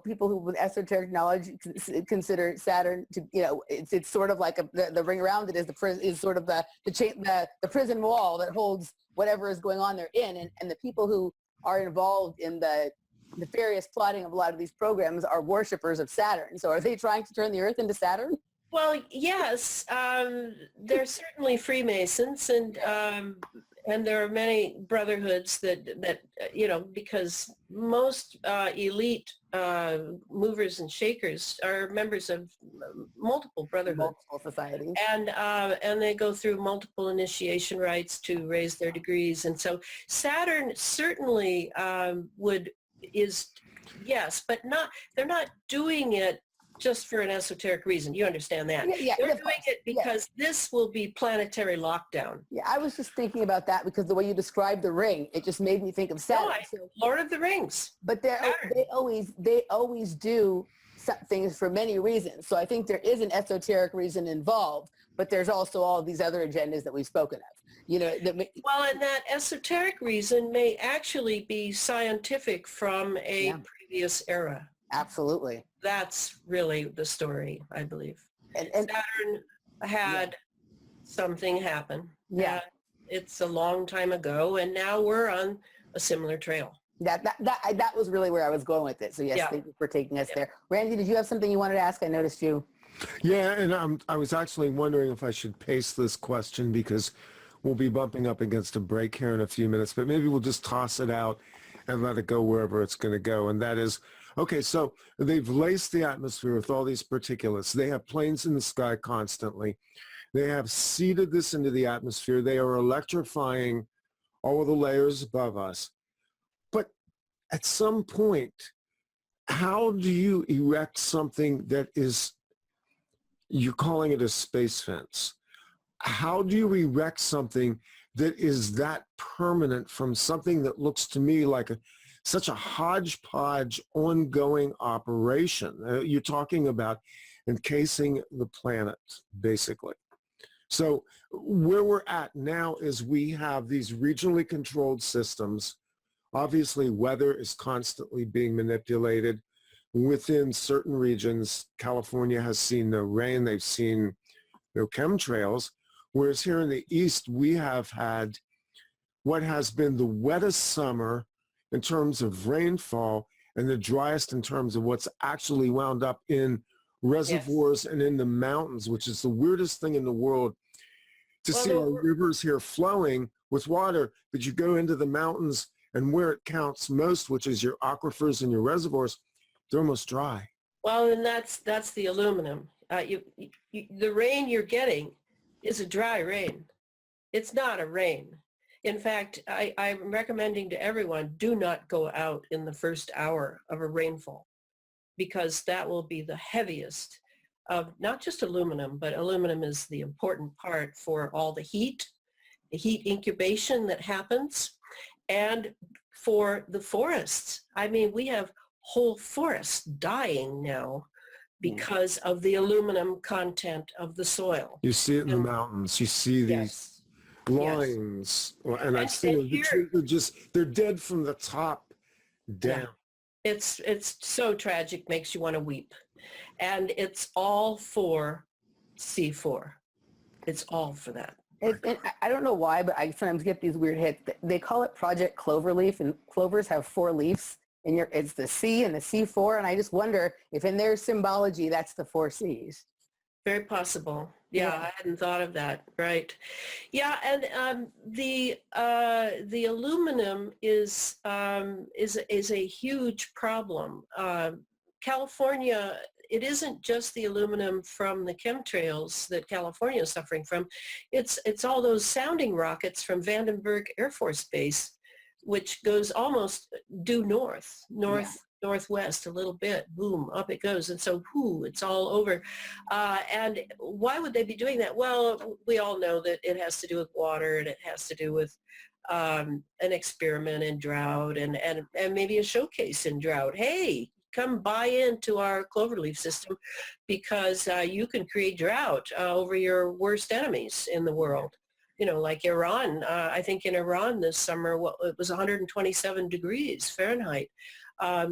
people who with esoteric knowledge consider Saturn to, it's sort of like the ring around it is sort of the prison wall that holds whatever is going on there in, and the people who are involved in the nefarious plotting of a lot of these programs are worshipers of Saturn. So are they trying to turn the Earth into Saturn? Well, yes, they're certainly Freemasons, and there are many brotherhoods that because most elite movers and shakers are members of multiple brotherhoods, multiple societies, and they go through multiple initiation rites to raise their degrees, and so Saturn certainly yes, but they're not doing it just for an esoteric reason. You understand that? Yeah, they're doing it because this will be planetary lockdown. Yeah, I was just thinking about that because the way you described the ring, it just made me think of Saturn. Lord of the Rings. But they always do things for many reasons. So I think there is an esoteric reason involved, but there's also all these other agendas that we've spoken of. Well, and that esoteric reason may actually be scientific from a previous era. Absolutely. That's really the story, I believe. And Saturn had something happen. Yeah. It's a long time ago, and now we're on a similar trail. That was really where I was going with it. So yes, thank you for taking us there. Randy, did you have something you wanted to ask? I noticed you. Yeah, and I was actually wondering if I should paste this question because we'll be bumping up against a break here in a few minutes, but maybe we'll just toss it out and let it go wherever it's going to go. And that is, okay, so they've laced the atmosphere with all these particulates. They have planes in the sky constantly. They have seeded this into the atmosphere. They are electrifying all of the layers above us. But at some point, how do you erect something that is, you're calling it a space fence? How do you erect something that is that permanent from something that looks to me like such a hodgepodge ongoing operation? You're talking about encasing the planet, basically. So where we're at now is we have these regionally controlled systems. Obviously, weather is constantly being manipulated within certain regions. California has seen no rain. They've seen no chemtrails. Whereas here in the East, we have had what has been the wettest summer in terms of rainfall and the driest in terms of what's actually wound up in reservoirs and in the mountains, which is the weirdest thing in the world to see our rivers here flowing with water, but you go into the mountains and where it counts most, which is your aquifers and your reservoirs, they're almost dry. Well, and that's the aluminum. The rain you're getting is a dry rain. It's not a rain. In fact, I'm recommending to everyone, do not go out in the first hour of a rainfall because that will be the heaviest of not just aluminum, but aluminum is the important part for all the heat incubation that happens, and for the forests. I mean, we have whole forests dying now because of the aluminum content of the soil. You see it in the mountains. You see these lines, and I've seen them. The trees are they're dead from the top down. Yeah. It's so tragic, makes you want to weep. And it's all for C4. It's all for that. I don't know why, but I sometimes get these weird hits. They call it Project Cloverleaf, and clovers have 4 leaves. And it's the C and the C4, and I just wonder if in their symbology, that's the 4 Cs. Very possible. Yeah, I hadn't thought of that. Right. Yeah, and the aluminum is a huge problem. California, it isn't just the aluminum from the chemtrails that California is suffering from. It's all those sounding rockets from Vandenberg Air Force Base, which goes almost due northwest a little bit, boom, up it goes. And so, it's all over. And why would they be doing that? Well, we all know that it has to do with water, and it has to do with an experiment in drought, and maybe a showcase in drought. Hey, come buy into our cloverleaf system, because you can create drought over your worst enemies in the world. You know, like Iran. I think in Iran this summer, it was 127 degrees Fahrenheit.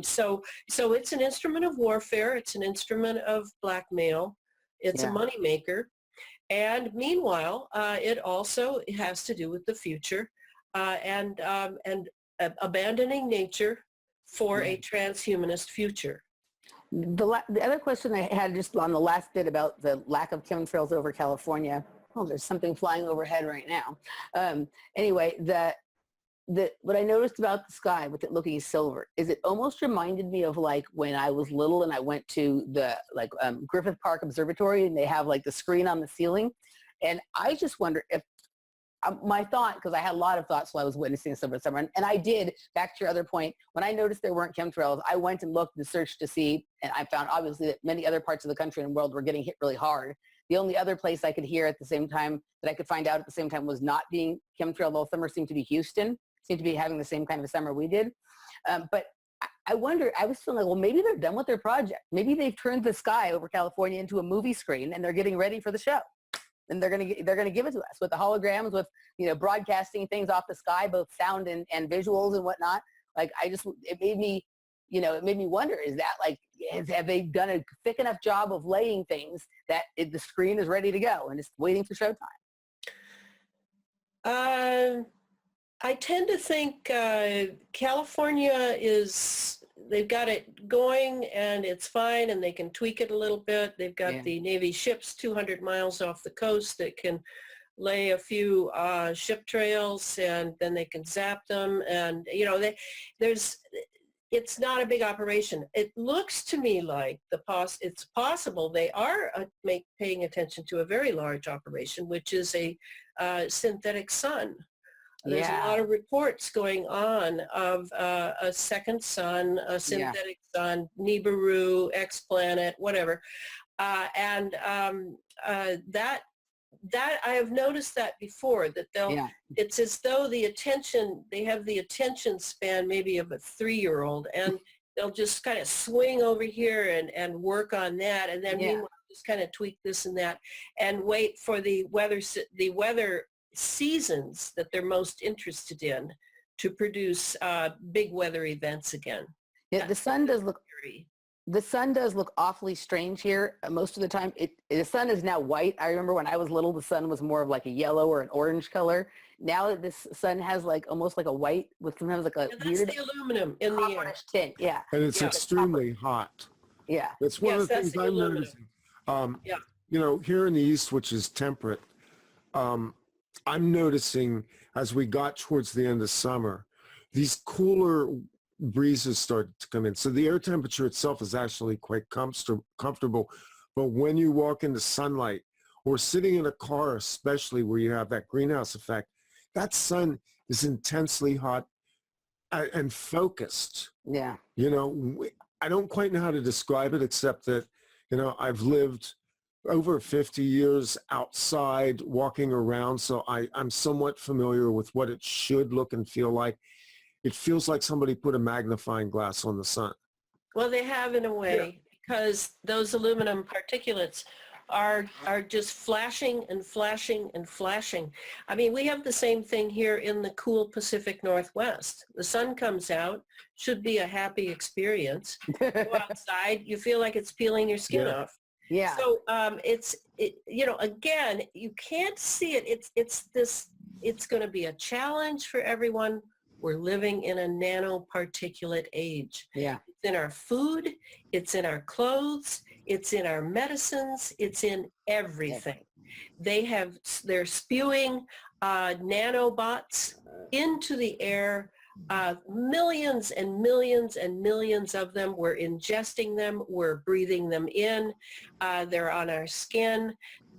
So it's an instrument of warfare. It's an instrument of blackmail. It's a moneymaker. And meanwhile, it also has to do with the future and abandoning nature for a transhumanist future. The other question I had just on the last bit about the lack of chemtrails over California. Oh, there's something flying overhead right now. Anyway, what I noticed about the sky with it looking silver is it almost reminded me of like when I was little and I went to the Griffith Park Observatory, and they have like the screen on the ceiling. And I just wonder if my thought, because I had a lot of thoughts while I was witnessing Silver Summer, and I did, back to your other point, when I noticed there weren't chemtrails, I went and looked and searched to see, and I found obviously that many other parts of the country and world were getting hit really hard. The only other place I could hear at the same time, that I could find out at the same time, was not being chemtrail all summer, seemed to be Houston, seemed to be having the same kind of summer we did. But I wonder, I was feeling like, well, maybe they're done with their project. Maybe they've turned the sky over California into a movie screen, and they're getting ready for the show. And they're going to give it to us with the holograms, with, broadcasting things off the sky, both sound and visuals and whatnot. Like, it made me wonder, is that like, have they done a thick enough job of laying things that the screen is ready to go and it's waiting for showtime? I tend to think California they've got it going and it's fine, and they can tweak it a little bit. They've got the Navy ships 200 miles off the coast that can lay a few ship trails, and then they can zap them. And, it's not a big operation. It looks to me like it's possible they are paying attention to a very large operation, which is a synthetic sun. There's a lot of reports going on of a second sun, a synthetic sun, Nibiru, X-planet, whatever. That I have noticed that before, that it's as though they have the attention span maybe of a 3-year-old, and they'll just kind of swing over here and work on that, and then meanwhile just kind of tweak this and that, and wait for the weather seasons that they're most interested in to produce big weather events again. Yeah, the sun does look awfully strange here most of the time. The sun is now white. I remember when I was little, the sun was more of like a yellow or an orange color. Now this sun has like almost like a white with sometimes like a weird the aluminum in the air tint. Yeah, and it's extremely hot. Yeah, that's one of the things I'm noticing. Here in the East, which is temperate, I'm noticing as we got towards the end of summer, these cooler breezes started to come in. So the air temperature itself is actually quite comfortable. But when you walk into sunlight or sitting in a car, especially where you have that greenhouse effect, that sun is intensely hot and focused. Yeah. I don't quite know how to describe it, except that, I've lived over 50 years outside walking around, so I'm somewhat familiar with what it should look and feel like. It feels like somebody put a magnifying glass on the sun. Well, they have in a way, because those aluminum particulates are just flashing and flashing and flashing. I mean, we have the same thing here in the cool Pacific Northwest. The sun comes out, should be a happy experience. Go outside, you feel like it's peeling your skin off. Yeah. So again, you can't see it. It's going to be a challenge for everyone. We're living in a nanoparticulate age. Yeah. It's in our food. It's in our clothes. It's in our medicines. It's in everything. They're spewing nanobots into the air. Millions and millions and millions of them. We're ingesting them. We're breathing them in. They're on our skin.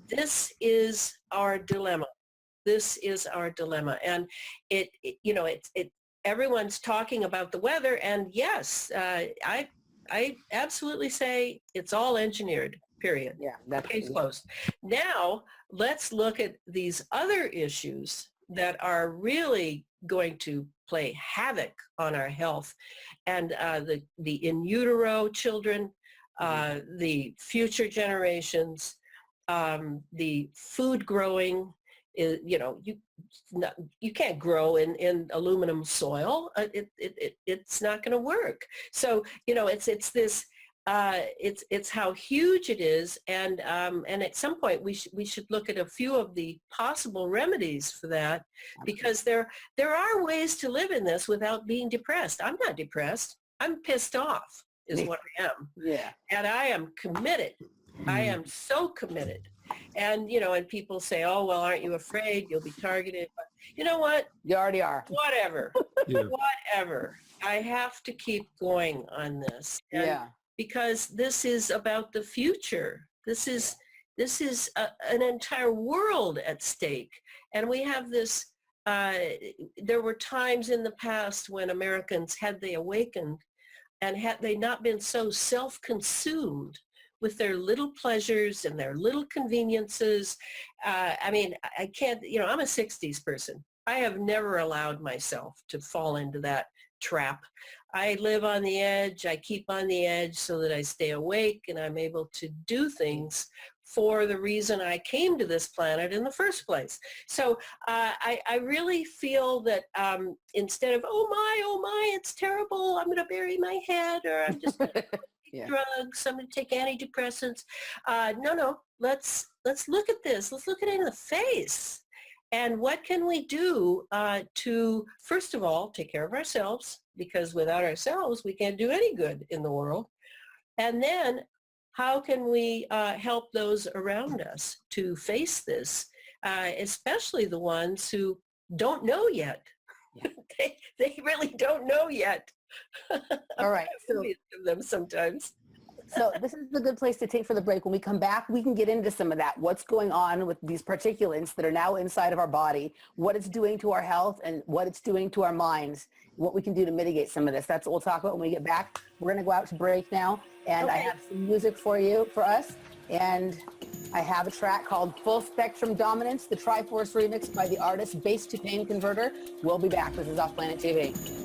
This is our dilemma. This is our dilemma. And everyone's talking about the weather. And yes, I absolutely say it's all engineered, period. Yeah. That's Case closed. Now, let's look at these other issues that are really going to play havoc on our health, and the in utero children, the future generations, the food growing. You can't grow in aluminum soil. It's not going to work. So it's this. It's how huge it is, and at some point we should look at a few of the possible remedies for that, because there are ways to live in this without being depressed. I'm not depressed. I'm pissed off is what I am. Yeah. And I am committed. I am so committed. And and people say, oh well, aren't you afraid you'll be targeted? But you know what? You already are. Whatever. Whatever. I have to keep going on this. And because this is about the future. This is an entire world at stake. And we have this, there were times in the past when Americans, had they awakened and had they not been so self-consumed with their little pleasures and their little conveniences. I can't, I'm a 60s person. I have never allowed myself to fall into that trap. I live on the edge. I keep on the edge so that I stay awake and I'm able to do things for the reason I came to this planet in the first place. So I really feel that instead of, oh my, it's terrible, I'm going to bury my head, or I'm just going to take drugs, I'm going to take antidepressants. No, let's look at this. Let's look at it in the face. And what can we do to, first of all, take care of ourselves, because without ourselves, we can't do any good in the world. And then how can we help those around us to face this, especially the ones who don't know yet. They really don't know yet. All right. So, of them sometimes. So this is a good place to take for the break. When we come back, we can get into some of that. What's going on with these particulates that are now inside of our body, what it's doing to our health, and what it's doing to our minds, what we can do to mitigate some of this. That's what we'll talk about when we get back. We're going to go out to break now, and I have some music for us. And I have a track called Full Spectrum Dominance, the Triforce remix by the artist Bass to Pain Converter. We'll be back. This is Off Planet TV.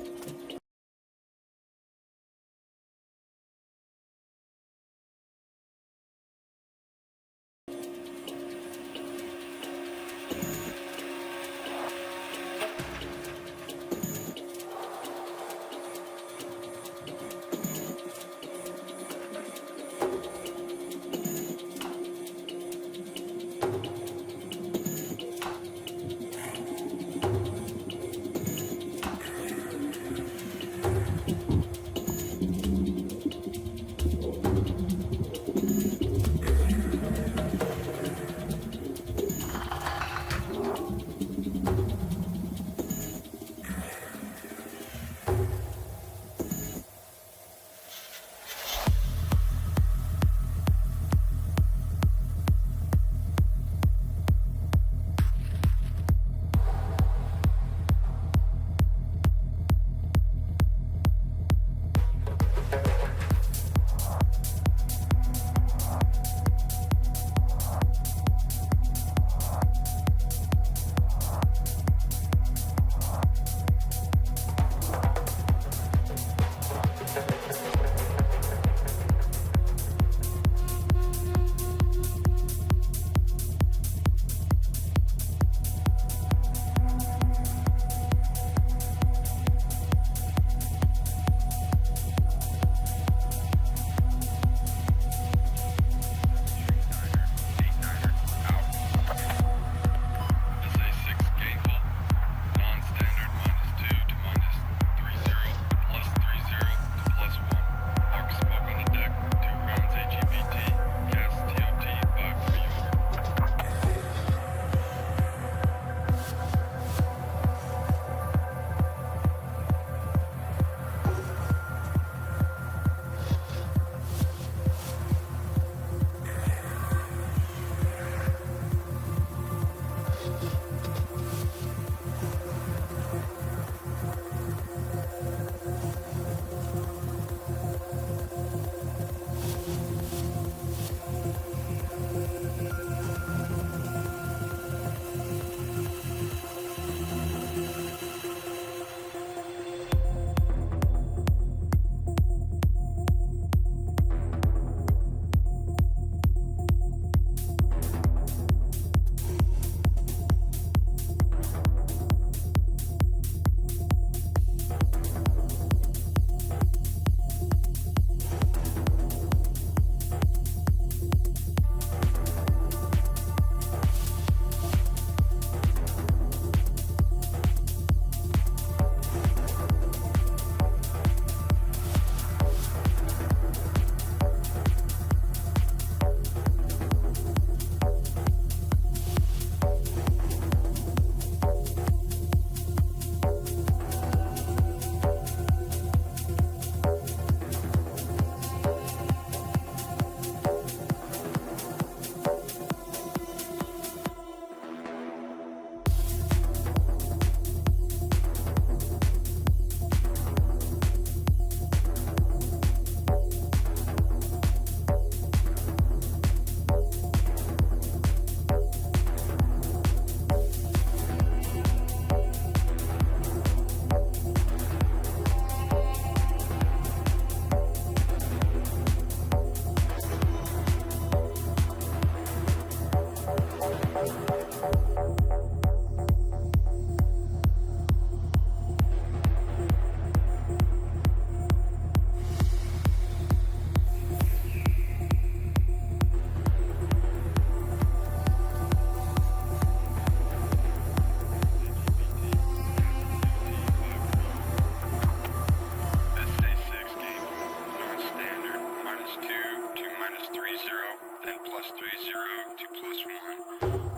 plus one.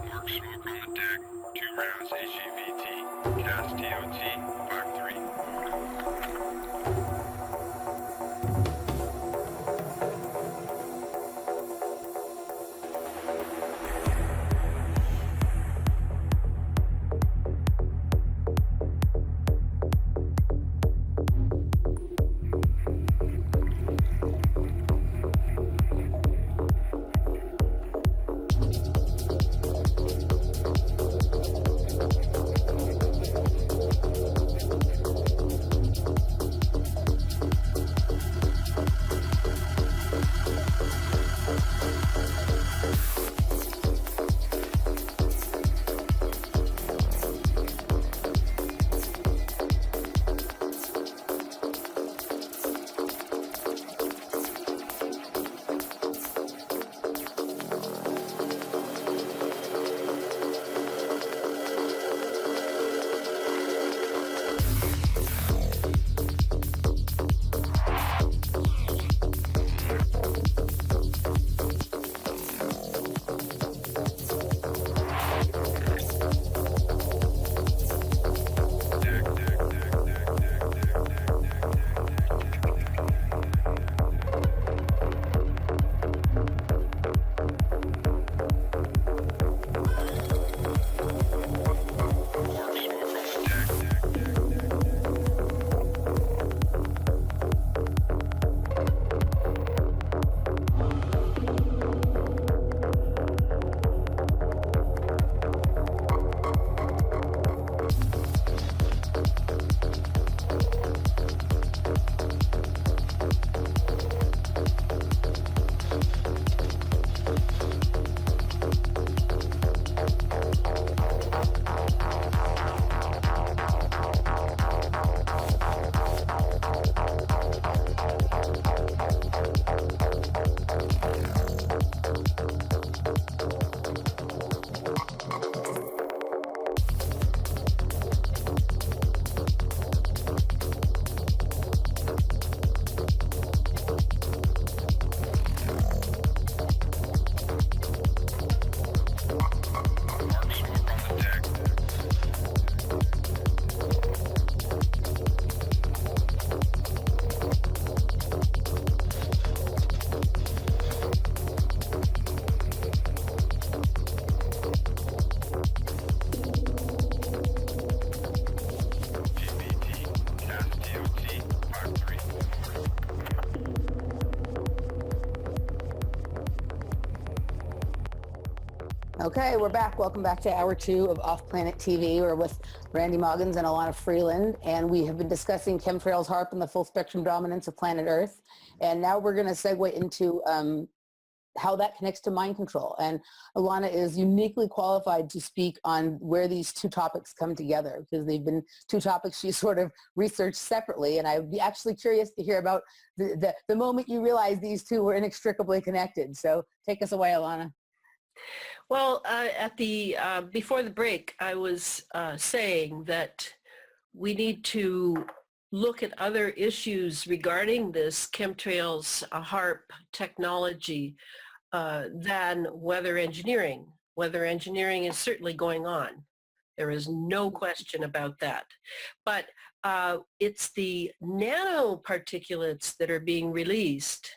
Mark smoke on the deck. 2 rounds HAVT. Cast TOT 5-3. Okay, we're back. Welcome back to Hour 2 of Off Planet TV. We're with Randy Moggins and Elana Freeland, and we have been discussing chemtrails, HAARP, and the full spectrum dominance of planet Earth. And now we're going to segue into how that connects to mind control. And Elana is uniquely qualified to speak on where these two topics come together, because they've been two topics she sort of researched separately. And I'd be actually curious to hear about the moment you realized these two were inextricably connected. So take us away, Elana. Well, before the break, I was saying that we need to look at other issues regarding this chemtrails HAARP technology than weather engineering. Weather engineering is certainly going on. There is no question about that. But it's the nanoparticulates that are being released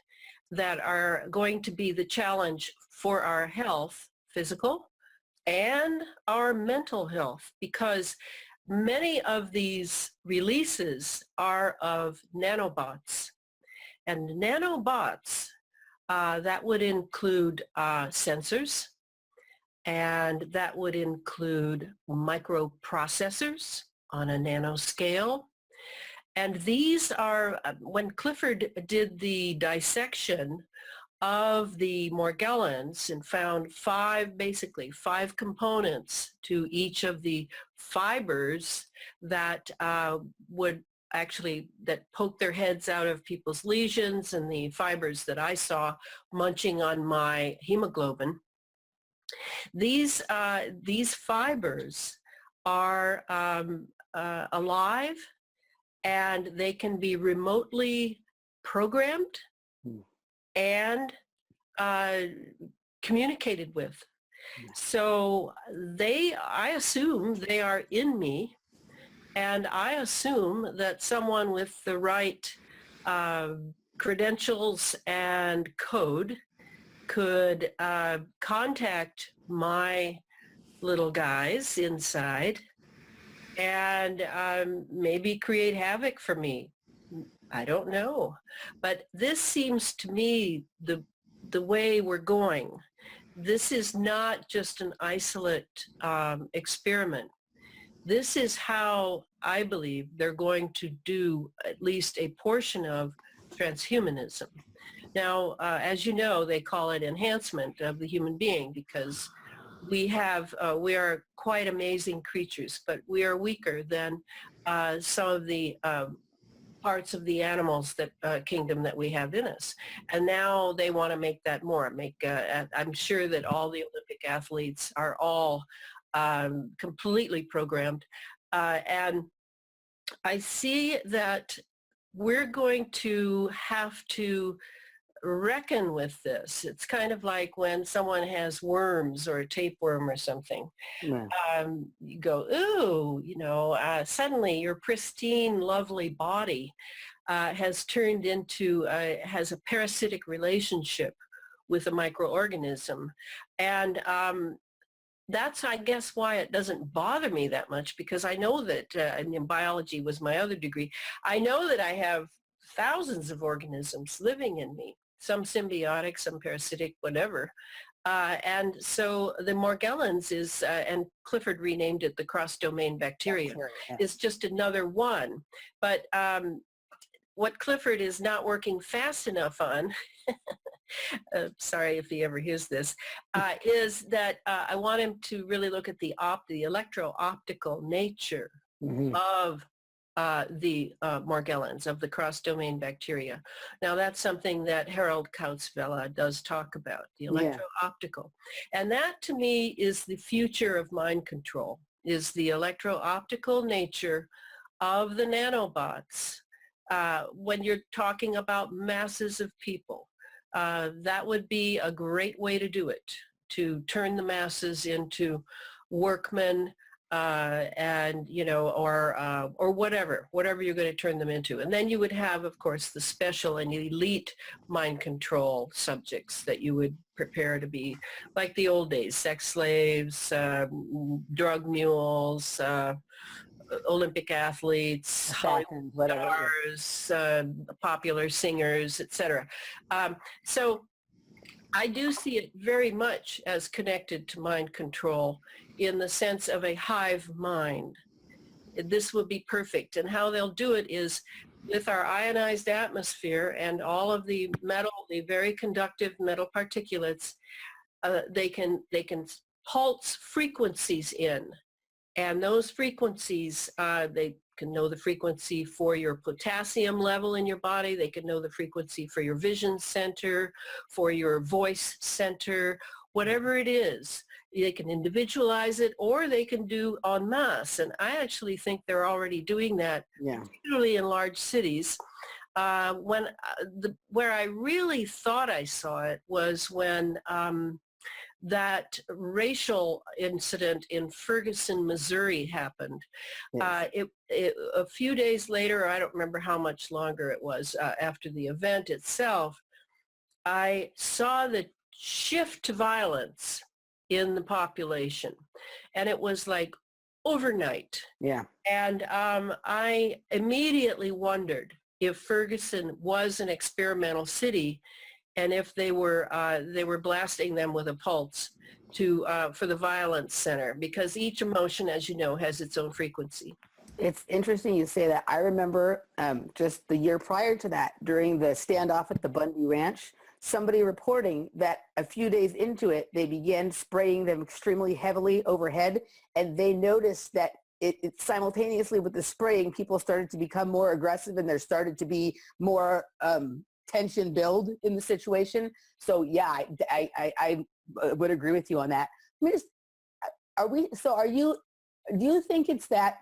that are going to be the challenge for our health, physical, and our mental health, because many of these releases are of nanobots. And nanobots, that would include sensors, and that would include microprocessors on a nanoscale. And these are, when Clifford did the dissection of the Morgellons and found basically five components to each of the fibers that that poke their heads out of people's lesions, and the fibers that I saw munching on my hemoglobin. These fibers are alive, and they can be remotely programmed and communicated with. So I assume they are in me, and I assume that someone with the right credentials and code could contact my little guys inside and maybe create havoc for me. I don't know. But this seems to me the way we're going. This is not just an isolate experiment. This is how I believe they're going to do at least a portion of transhumanism. Now, as you know, they call it enhancement of the human being because we are quite amazing creatures, but we are weaker than some of the parts of the animals kingdom that we have in us. And now they want to make that more. I'm sure that all the Olympic athletes are all completely programmed. And I see that we're going to have to reckon with this. It's kind of like when someone has worms or a tapeworm or something. Yeah. You go, ooh, suddenly your pristine, lovely body has turned into, has a parasitic relationship with a microorganism. And that's, I guess, why it doesn't bother me that much, because I know that, and biology was my other degree, I know that I have thousands of organisms living in me, some symbiotic, some parasitic, whatever. And so the Morgellons is, and Clifford renamed it the cross-domain bacteria, is just another one. But what Clifford is not working fast enough on, sorry if he ever hears this, is that I want him to really look at the electro-optical nature of the Morgellons, of the cross-domain bacteria. Now that's something that Harold Kautzvella does talk about, the electro-optical. And that to me is the future of mind control, is the electro-optical nature of the nanobots. When you're talking about masses of people, that would be a great way to do it, to turn the masses into workmen, and or whatever you're going to turn them into. And then you would have, of course, the special and elite mind control subjects that you would prepare to be like the old days: sex slaves, drug mules, Olympic athletes, Hollywood stars, popular singers, etc. So I do see it very much as connected to mind control in the sense of a hive mind. This would be perfect. And how they'll do it is with our ionized atmosphere and all of the metal, the very conductive metal particulates, they can pulse frequencies in. And those frequencies, they can know the frequency for your potassium level in your body. They can know the frequency for your vision center, for your voice center, whatever it is. They can individualize it, or they can do en masse. And I actually think they're already doing that, particularly in large cities. Where I really thought I saw it was when that racial incident in Ferguson, Missouri happened. A few days later, I don't remember how much longer it was after the event itself, I saw the shift to violence in the population. And it was like overnight. And I immediately wondered if Ferguson was an experimental city, and if they were blasting them with a pulse for the violence center, because each emotion, as you know, has its own frequency. It's interesting you say that. I remember just the year prior to that, during the standoff at the Bundy Ranch, somebody reporting that a few days into it, they began spraying them extremely heavily overhead, and they noticed that it simultaneously with the spraying, people started to become more aggressive, and there started to be more tension build in the situation. So yeah, I would agree with you on that. I mean, do you think it's that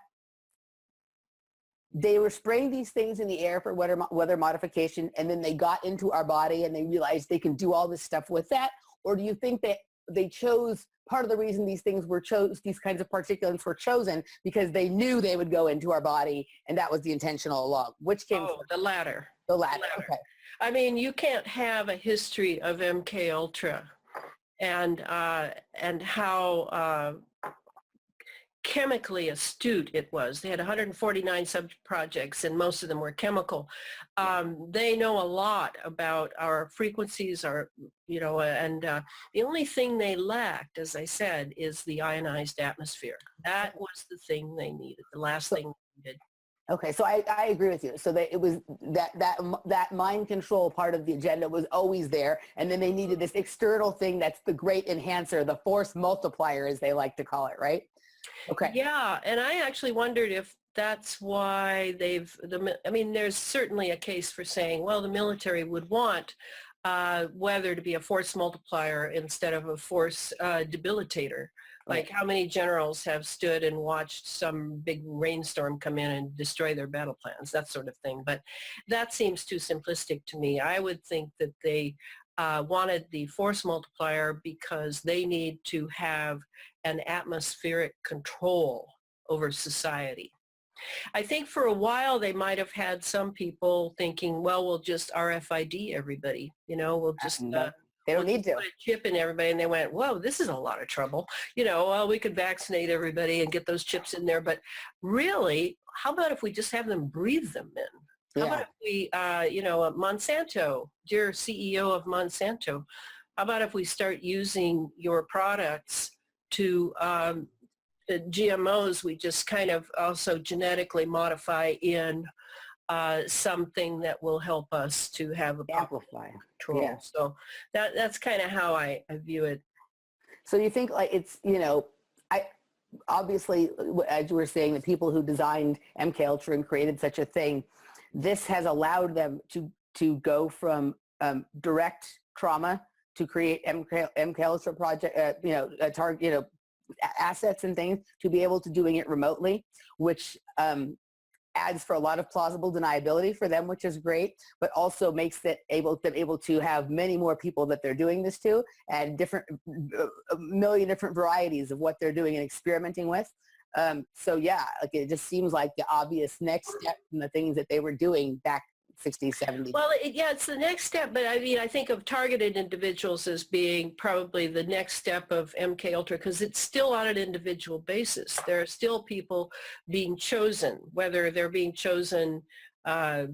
they were spraying these things in the air for weather modification, and then they got into our body and they realized they can do all this stuff with that? Or do you think that they chose, part of the reason these things were these kinds of particulates were chosen, because they knew they would go into our body, and that was the intention all along. Which came Oh, the latter. the latter. Okay. I mean, you can't have a history of MK Ultra and how chemically astute it was. They had 149 sub-projects, and most of them were chemical. They know a lot about our frequencies, and the only thing they lacked, as I said, is the ionized atmosphere. That was the thing they needed, the last thing they needed. Okay, so I agree with you. So it was that mind control part of the agenda was always there, and then they needed this external thing that's the great enhancer, the force multiplier, as they like to call it, right? Okay. Yeah, and I actually wondered if that's why there's certainly a case for saying, well, the military would want weather to be a force multiplier instead of a force debilitator. Like, how many generals have stood and watched some big rainstorm come in and destroy their battle plans, that sort of thing. But that seems too simplistic to me. I would think that they wanted the force multiplier because they need to have an atmospheric control over society. I think for a while they might have had some people thinking, well, we'll just RFID everybody, we'll just they don't need to put a chip in everybody. And they went, whoa, this is a lot of trouble. Well, we could vaccinate everybody and get those chips in there. But really, how about if we just have them breathe them in? How about if we, Monsanto, dear CEO of Monsanto, how about if we start using your products to GMOs, we just kind of also genetically modify in something that will help us to have a amplify control. Yeah. So that's kind of how I view it. So you think like it's, obviously, as you were saying, the people who designed MK Ultra and created such a thing, this has allowed them to go from direct trauma to create MK Ultra project, target, assets and things, to be able to doing it remotely, which adds for a lot of plausible deniability for them, which is great, but also makes it them able to have many more people that they're doing this to, and a million different varieties of what they're doing and experimenting with. So yeah, like it just seems like the obvious next step from the things that they were doing back 60s, 70s. Well, it's the next step, but I mean, I think of targeted individuals as being probably the next step of MK Ultra, because it's still on an individual basis. There are still people being chosen, whether they're being chosen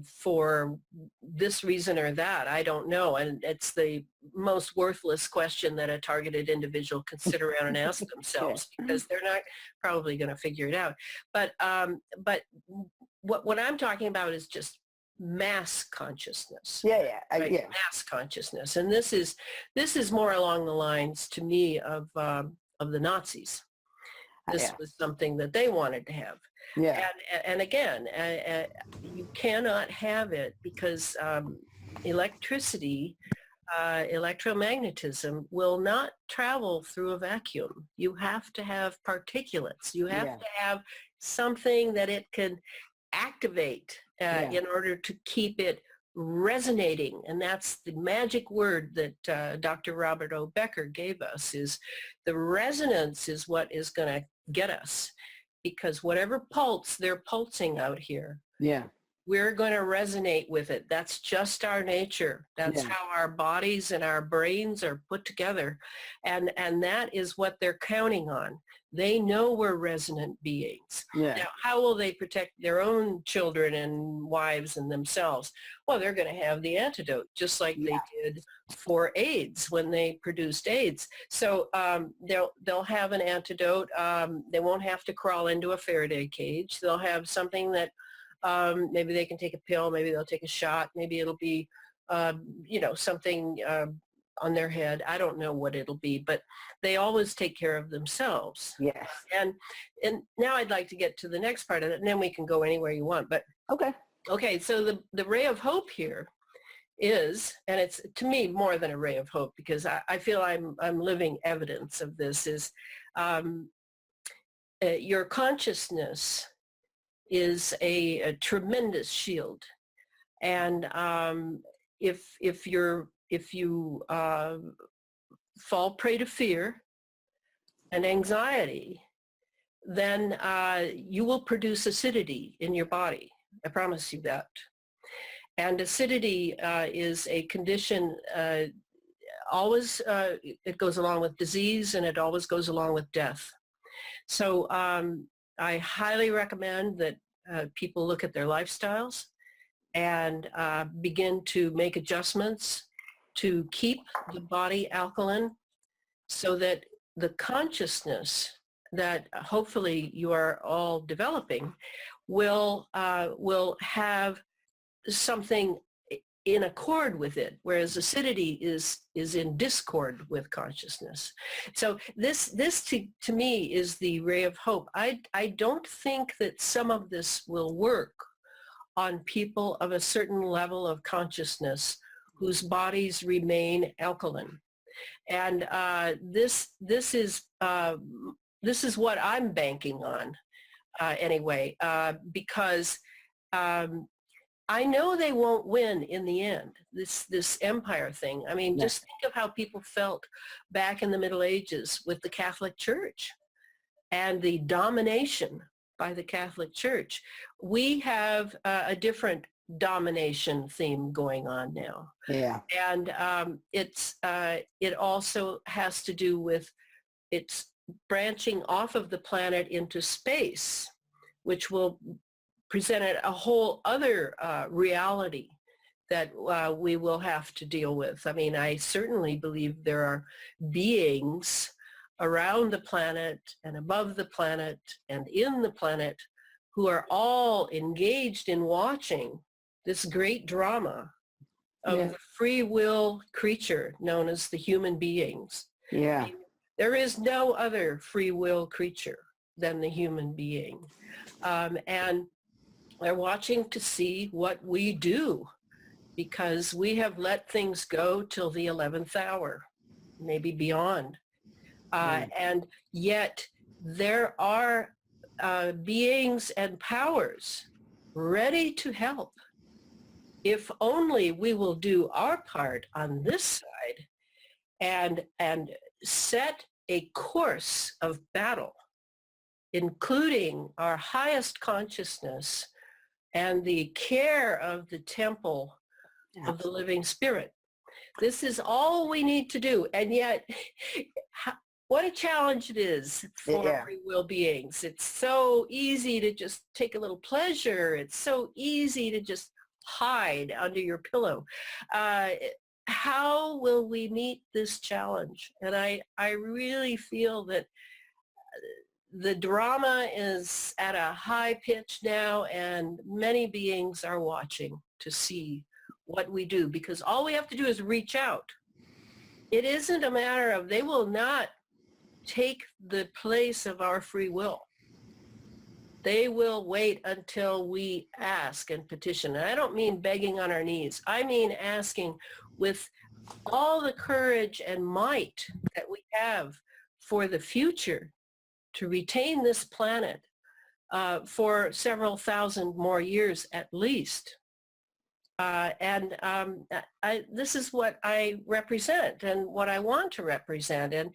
for this reason or that, I don't know. And it's the most worthless question that a targeted individual can sit around and ask themselves, because they're not probably going to figure it out. But what I'm talking about is just mass consciousness. Mass consciousness, and this is more along the lines, to me, of the Nazis. This was something that they wanted to have. And again, you cannot have it because electricity, electromagnetism will not travel through a vacuum. You have to have particulates. You have to have something that it can activate in order to keep it resonating. And that's the magic word that Dr. Robert O. Becker gave us, is the resonance is what is going to get us. Because whatever pulse they're pulsing out here, we're going to resonate with it. That's just our nature. That's how our bodies and our brains are put together. And that is what they're counting on. They know we're resonant beings. Now, how will they protect their own children and wives and themselves? Well, they're going to have the antidote, just like they did for AIDS when they produced AIDS. So they'll have an antidote. They won't have to crawl into a Faraday cage. They'll have something that maybe they can take a pill, maybe they'll take a shot, maybe it'll be, something on their head. I don't know what it'll be, but they always take care of themselves. Yes. And now I'd like to get to the next part of it, and then we can go anywhere you want. But okay, so the ray of hope here is, and it's to me more than a ray of hope, because I feel I'm living evidence of this, is your consciousness is a tremendous shield. And if you fall prey to fear and anxiety, then you will produce acidity in your body. I promise you that. And acidity is a condition always, it goes along with disease, and it always goes along with death. So I highly recommend that people look at their lifestyles and begin to make adjustments to keep the body alkaline, so that the consciousness that hopefully you are all developing will have something in accord with it, whereas acidity is in discord with consciousness. So this to me is the ray of hope. I don't think that some of this will work on people of a certain level of consciousness whose bodies remain alkaline. And this is what I'm banking on anyway, because I know they won't win in the end, this empire thing. I mean, just think of how people felt back in the Middle Ages with the Catholic Church and the domination by the Catholic Church. We have a different domination theme going on now. Yeah. And it also has to do with its branching off of the planet into space, which will present a whole other reality that we will have to deal with. I mean, I certainly believe there are beings around the planet and above the planet and in the planet who are all engaged in watching this great drama of the free will creature known as the human beings. Yeah. There is no other free will creature than the human being. And they're watching to see what we do, because we have let things go till the 11th hour, maybe beyond. And yet there are beings and powers ready to help, if only we will do our part on this side and set a course of battle, including our highest consciousness and the care of the temple of the living spirit. This is all we need to do. And yet, what a challenge it is for free will beings. It's so easy to just take a little pleasure. It's so easy to just hide under your pillow. How will we meet this challenge? And I really feel that the drama is at a high pitch now, and many beings are watching to see what we do, because all we have to do is reach out. It isn't a matter of, they will not take the place of our free will. They will wait until we ask and petition. And I don't mean begging on our knees. I mean asking with all the courage and might that we have for the future to retain this planet for several thousand more years at least. This is what I represent and what I want to represent. And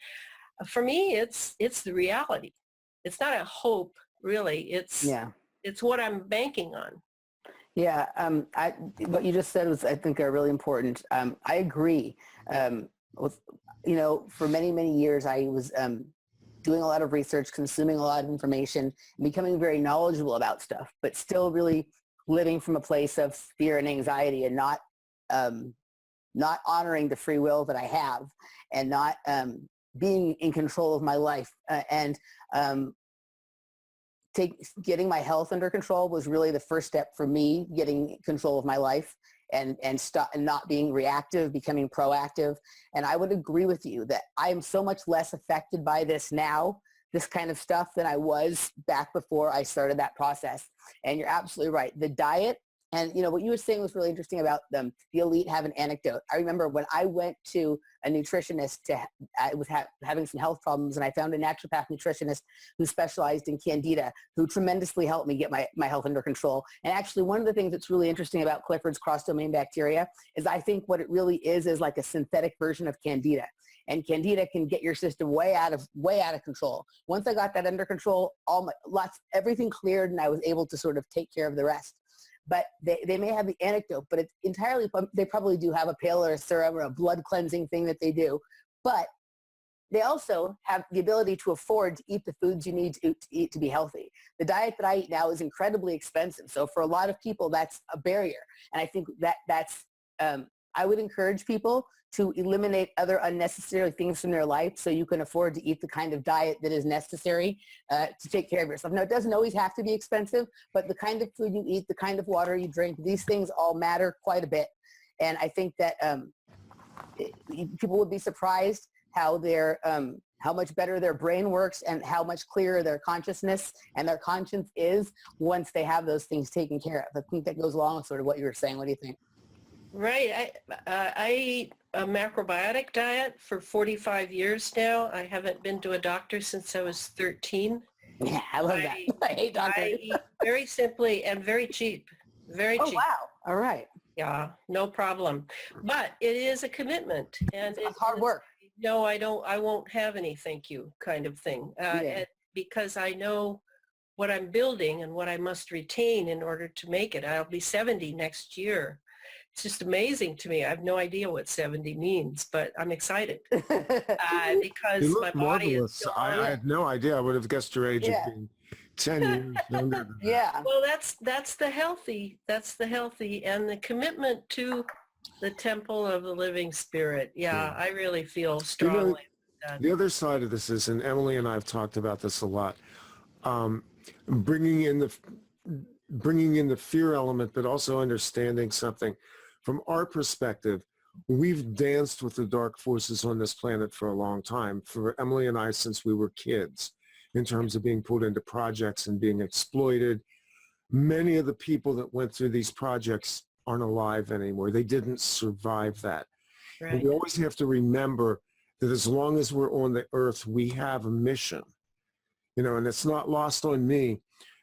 for me, it's the reality. It's not a hope, really. It's what I'm banking on. Yeah, what you just said was, I think, are really important. I agree. For many, many years, I was doing a lot of research, consuming a lot of information, and becoming very knowledgeable about stuff, but still really living from a place of fear and anxiety, and not honoring the free will that I have, and not being in control of my life. Getting my health under control was really the first step for me getting control of my life, and not being reactive, becoming proactive. And I would agree with you that I am so much less affected by this now, this kind of stuff, than I was back before I started that process. And you're absolutely right. The diet, and what you were saying was really interesting about the elite have an anecdote. I remember when I went to a nutritionist, I was having some health problems, and I found a naturopath nutritionist who specialized in candida, who tremendously helped me get my health under control. And actually, one of the things that's really interesting about Clifford's cross-domain bacteria is, I think what it really is like a synthetic version of candida. And candida can get your system way out of control. Once I got that under control, everything cleared, and I was able to sort of take care of the rest. But they may have the antidote, but it's entirely, they probably do have a pill or a serum or a blood cleansing thing that they do. But they also have the ability to afford to eat the foods you need to eat to be healthy. The diet that I eat now is incredibly expensive. So for a lot of people, that's a barrier. And I think that's, I would encourage people to eliminate other unnecessary things from their life so you can afford to eat the kind of diet that is necessary to take care of yourself. Now, it doesn't always have to be expensive, but the kind of food you eat, the kind of water you drink, these things all matter quite a bit. And I think that people would be surprised how how much better their brain works and how much clearer their consciousness and their conscience is once they have those things taken care of. I think that goes along with sort of what you were saying. What do you think? Right. I eat a macrobiotic diet for 45 years now. I haven't been to a doctor since I was 13. Yeah, I love that. I hate doctors. I eat very simply and very cheap. Very cheap. Oh, wow. All right. Yeah, no problem. But it is a commitment. And it's hard work. No, I won't have any thank you kind of thing. Because I know what I'm building and what I must retain in order to make it. I'll be 70 next year. It's just amazing to me. I have no idea what 70 means, but I'm excited because you look my body marvelous. is still I had no idea. I would have guessed your age of being 10 years younger than that. Yeah. Well, that's the healthy and the commitment to the temple of the living spirit. Yeah, I really feel strongly. The other side of this is, and Emily and I have talked about this a lot, bringing in the fear element, but also understanding something. From our perspective, we've danced with the dark forces on this planet for a long time. For Emily and I, since we were kids, in terms of being put into projects and being exploited. Many of the people that went through these projects aren't alive anymore. They didn't survive that. Right. And we always have to remember that as long as we're on the earth, we have a mission. And it's not lost on me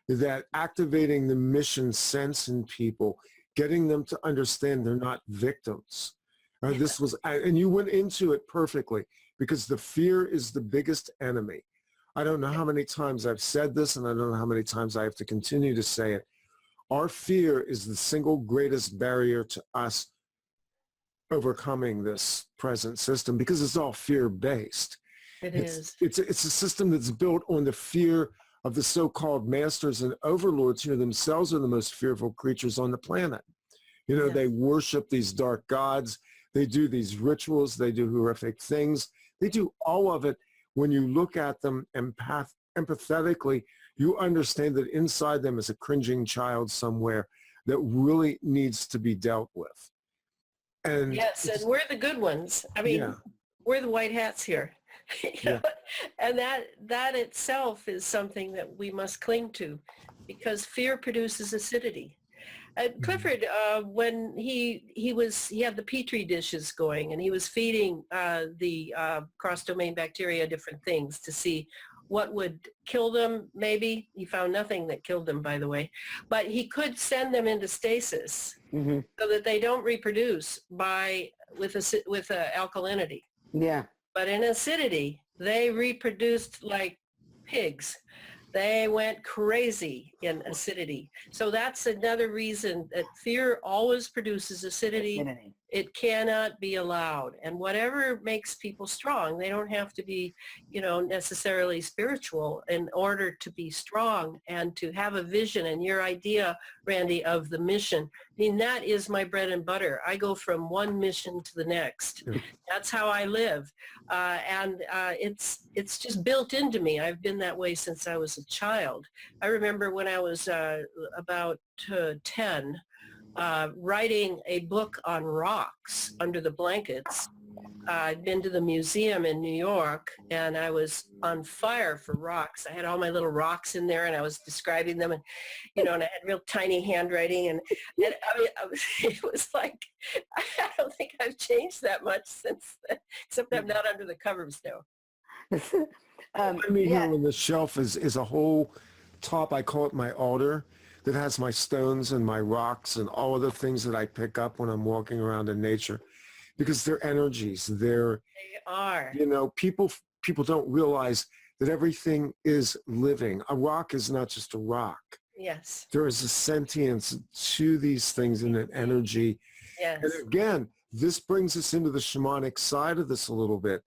that activating the mission sense in people, getting them to understand they're not victims. This was, and you went into it perfectly, because the fear is the biggest enemy. I don't know how many times I've said this, and I don't know how many times I have to continue to say it. Our fear is the single greatest barrier to us overcoming this present system, because it's all fear-based. It's a system that's built on the fear of the so-called masters and overlords who themselves are the most fearful creatures on the planet. They worship these dark gods. They do these rituals. They do horrific things. They do all of it. When you look at them empathetically, you understand that inside them is a cringing child somewhere that really needs to be dealt with. And yes, and we're the good ones. I mean, we're the white hats here. And that itself is something that we must cling to, because fear produces acidity. Clifford, when he had the Petri dishes going, and he was feeding the cross-domain bacteria different things to see what would kill them, maybe. He found nothing that killed them, by the way. But he could send them into stasis so that they don't reproduce with alkalinity. Yeah. But in acidity, they reproduced like pigs. They went crazy in acidity. So that's another reason that fear always produces acidity. It cannot be allowed. And whatever makes people strong, they don't have to be, necessarily spiritual in order to be strong and to have a vision. And your idea, Randy, of the mission, that is my bread and butter. I go from one mission to the next. That's how I live. It's just built into me. I've been that way since I was a child. I remember when I was about 10, writing a book on rocks under the blankets. I'd been to the museum in New York, and I was on fire for rocks. I had all my little rocks in there, and I was describing them, and and I had real tiny handwriting, and I mean, it was like, I don't think I've changed that much since then, except I'm not under the covers now. Here on the shelf is a whole top, I call it my altar, that has my stones and my rocks and all of the things that I pick up when I'm walking around in nature, because they're energies. They are. You know, people don't realize that everything is living. A rock is not just a rock. Yes. There is a sentience to these things and an energy. Yes. And again, this brings us into the shamanic side of this a little bit.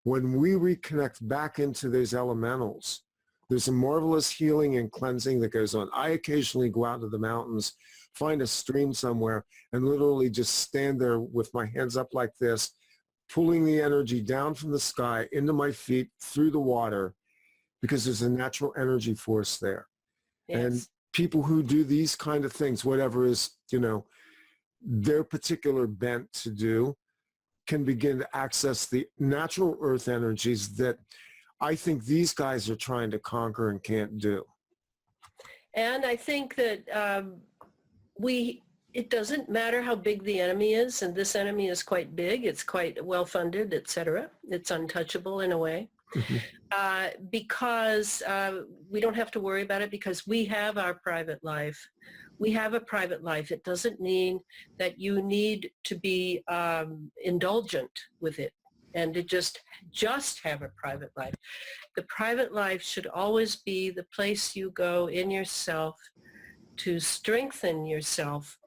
When we reconnect back into those elementals, there's a marvelous healing and cleansing that goes on. I occasionally go out to the mountains, find a stream somewhere, and literally just stand there with my hands up like this, pulling the energy down from the sky into my feet through the water, because there's a natural energy force there. Yes. And people who do these kind of things, whatever is, you know, their particular bent to do, can begin to access the natural earth energies that I think these guys are trying to conquer and can't do. And I think that it doesn't matter how big the enemy is, and this enemy is quite big, it's quite well-funded, etc. It's untouchable in a way. Because we don't have to worry about it, because we have our private life. We have a private life. It doesn't mean that you need to be indulgent with it and to just have a private life. The private life should always be the place you go in yourself to strengthen yourself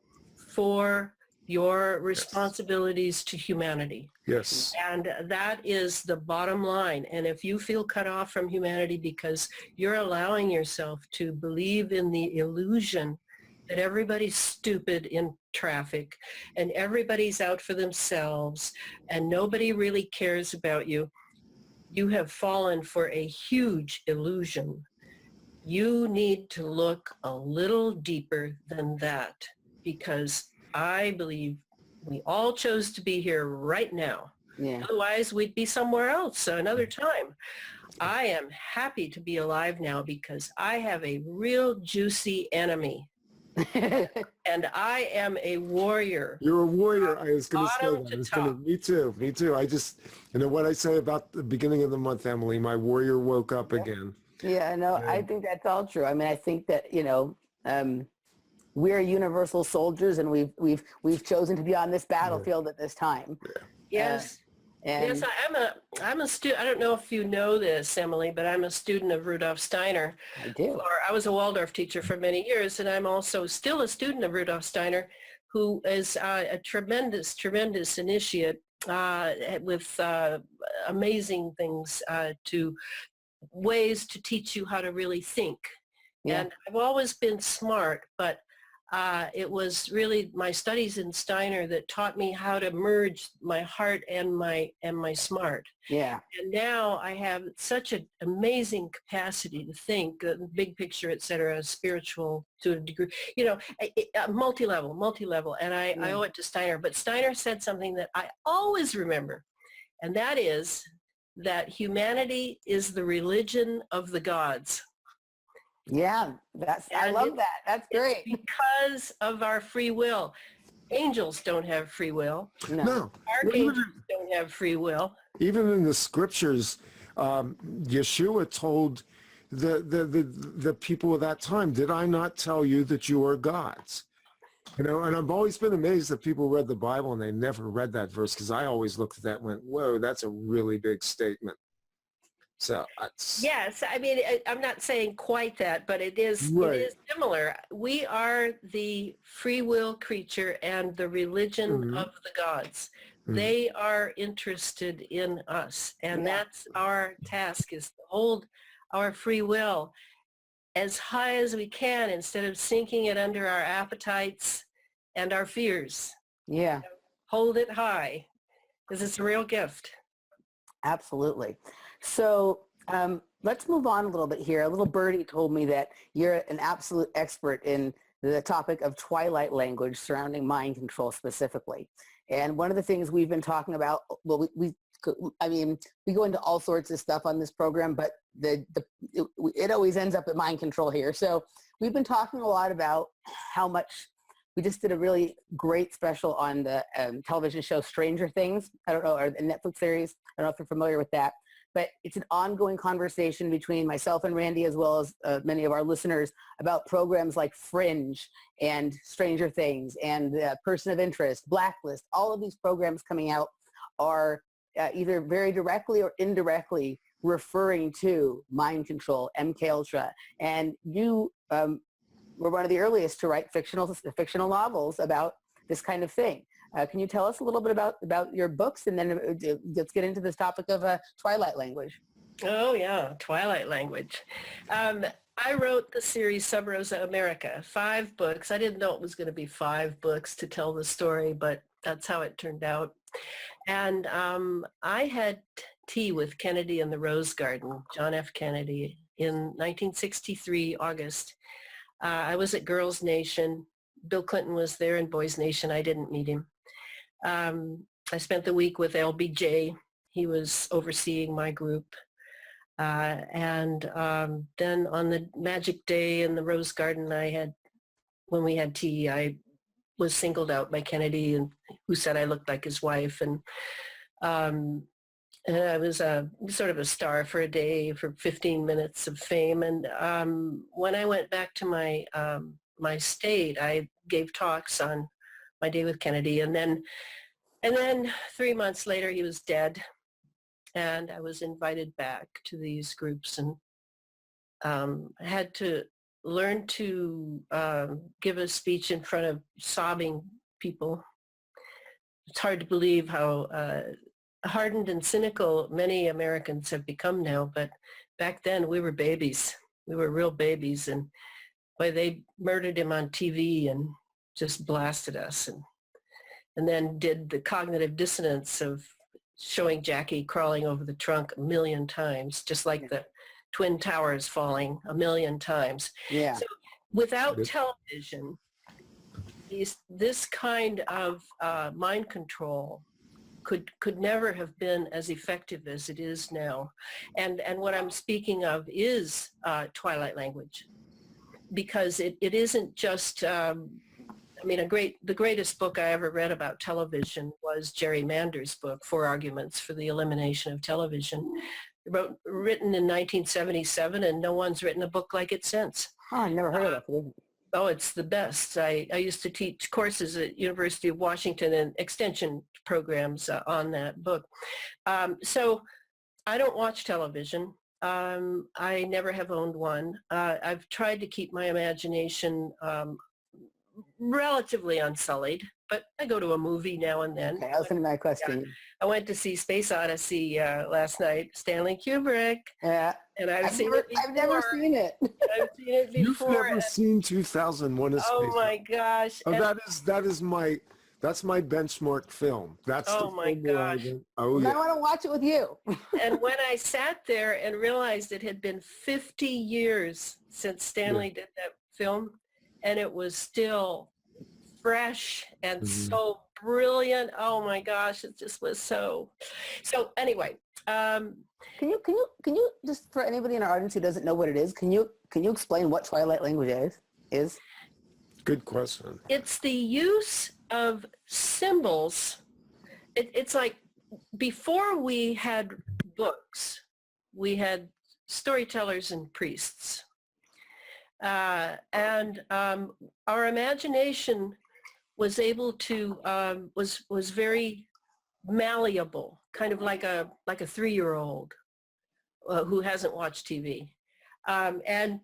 for your responsibilities to humanity. Yes. And that is the bottom line. And if you feel cut off from humanity because you're allowing yourself to believe in the illusion that everybody's stupid in traffic and everybody's out for themselves and nobody really cares about you, you have fallen for a huge illusion. You need to look a little deeper than that, because I believe we all chose to be here right now. Yeah. Otherwise, we'd be somewhere else another time. I am happy to be alive now because I have a real juicy enemy. And I am a warrior. You're a warrior. I was going to say Bottom that. to I was gonna, top. me too. Me too. I just, you know what I say about the beginning of the month, Emily, my warrior woke up again. Yeah, no, I think that's all true. I mean, I think that, you know, we're universal soldiers, and we've chosen to be on this battlefield at this time. Yes. And Yes, I'm a student. I don't know if you know this, Emily, but I'm a student of Rudolf Steiner. I do. I was a Waldorf teacher for many years, and I'm also still a student of Rudolf Steiner, who is a tremendous, tremendous initiate with amazing things ways to teach you how to really think. Yeah. And I've always been smart, but it was really my studies in Steiner that taught me how to merge my heart and my smart. Yeah. And now I have such an amazing capacity to think, big picture, et cetera, spiritual to a degree, you know, multi-level. And I owe it to Steiner. But Steiner said something that I always remember, and that is that humanity is the religion of the gods. Yeah, I love that. That's great. It's because of our free will. Angels don't have free will. No. Archangels don't have free will. Even in the scriptures, Yeshua told the people of that time, did I not tell you that you are gods? You know, and I've always been amazed that people read the Bible and they never read that verse, because I always looked at that and went, whoa, that's a really big statement. So yes, I mean, I'm not saying quite that, but it is similar. We are the free will creature and the religion of the gods. They are interested in us, and that's our task, is to hold our free will as high as we can instead of sinking it under our appetites and our fears. Yeah. Hold it high, because it's a real gift. Absolutely. So let's move on a little bit here. A little birdie told me that you're an absolute expert in the topic of Twilight language surrounding mind control specifically. And one of the things we've been talking about, well, we go into all sorts of stuff on this program, but it always ends up at mind control here. So we've been talking a lot about how much we just did a really great special on the television show Stranger Things. I don't know, or the Netflix series. I don't know if you're familiar with that. But it's an ongoing conversation between myself and Randy, as well as many of our listeners, about programs like Fringe and Stranger Things and Person of Interest, Blacklist. All of these programs coming out are either very directly or indirectly referring to mind control, MK Ultra. And you were one of the earliest to write fictional novels about this kind of thing. Can you tell us a little bit about your books, and then let's get into this topic of Twilight language. Oh yeah, Twilight language. I wrote the series Sub Rosa America, 5 books. I didn't know it was going to be 5 books to tell the story, but that's how it turned out. And I had tea with Kennedy in the Rose Garden, John F. Kennedy, in 1963, August. I was at Girls Nation. Bill Clinton was there in Boys Nation. I didn't meet him. I spent the week with LBJ. He was overseeing my group. And then on the magic day in the Rose Garden, when we had tea, I was singled out by Kennedy, and who said I looked like his wife. And I was sort of a star for a day, for 15 minutes of fame. And when I went back to my state, I gave talks on my day with Kennedy. And then 3 months later, he was dead. And I was invited back to these groups, and I had to learn to give a speech in front of sobbing people. It's hard to believe how hardened and cynical many Americans have become now, but back then we were babies. We were real babies, and boy, they murdered him on TV and just blasted us, and then did the cognitive dissonance of showing Jackie crawling over the trunk 1 million times, just like the Twin Towers falling 1 million times. Yeah. So without television, this kind of mind control could never have been as effective as it is now. And what I'm speaking of is Twilight language, because it isn't just the greatest book I ever read about television was Jerry Mander's book, 4 Arguments for the Elimination of Television, written in 1977, and no one's written a book like it since. Oh, I never heard of that. Oh, it's the best. I used to teach courses at University of Washington and extension programs on that book. So I don't watch television. I never have owned one. I've tried to keep my imagination relatively unsullied, but I go to a movie now and then. Okay, that was my question. Yeah. I went to see Space Odyssey last night, Stanley Kubrick. Yeah. And I've never seen it. I've seen it before. You've never seen 2001: A Space Oh my gosh. Oh, that's my benchmark film. That's Oh the my film where gosh. Oh I yeah. want to watch it with you. And when I sat there and realized it had been 50 years since Stanley did that film, and it was still fresh and so brilliant. Oh my gosh, it just was so anyway. Can you just, for anybody in our audience who doesn't know what it is, can you explain what Twilight language is? Good question. It's the use of symbols. It's like before we had books, we had storytellers and priests. And our imagination was able to was very malleable, kind of like a 3-year-old who hasn't watched TV. And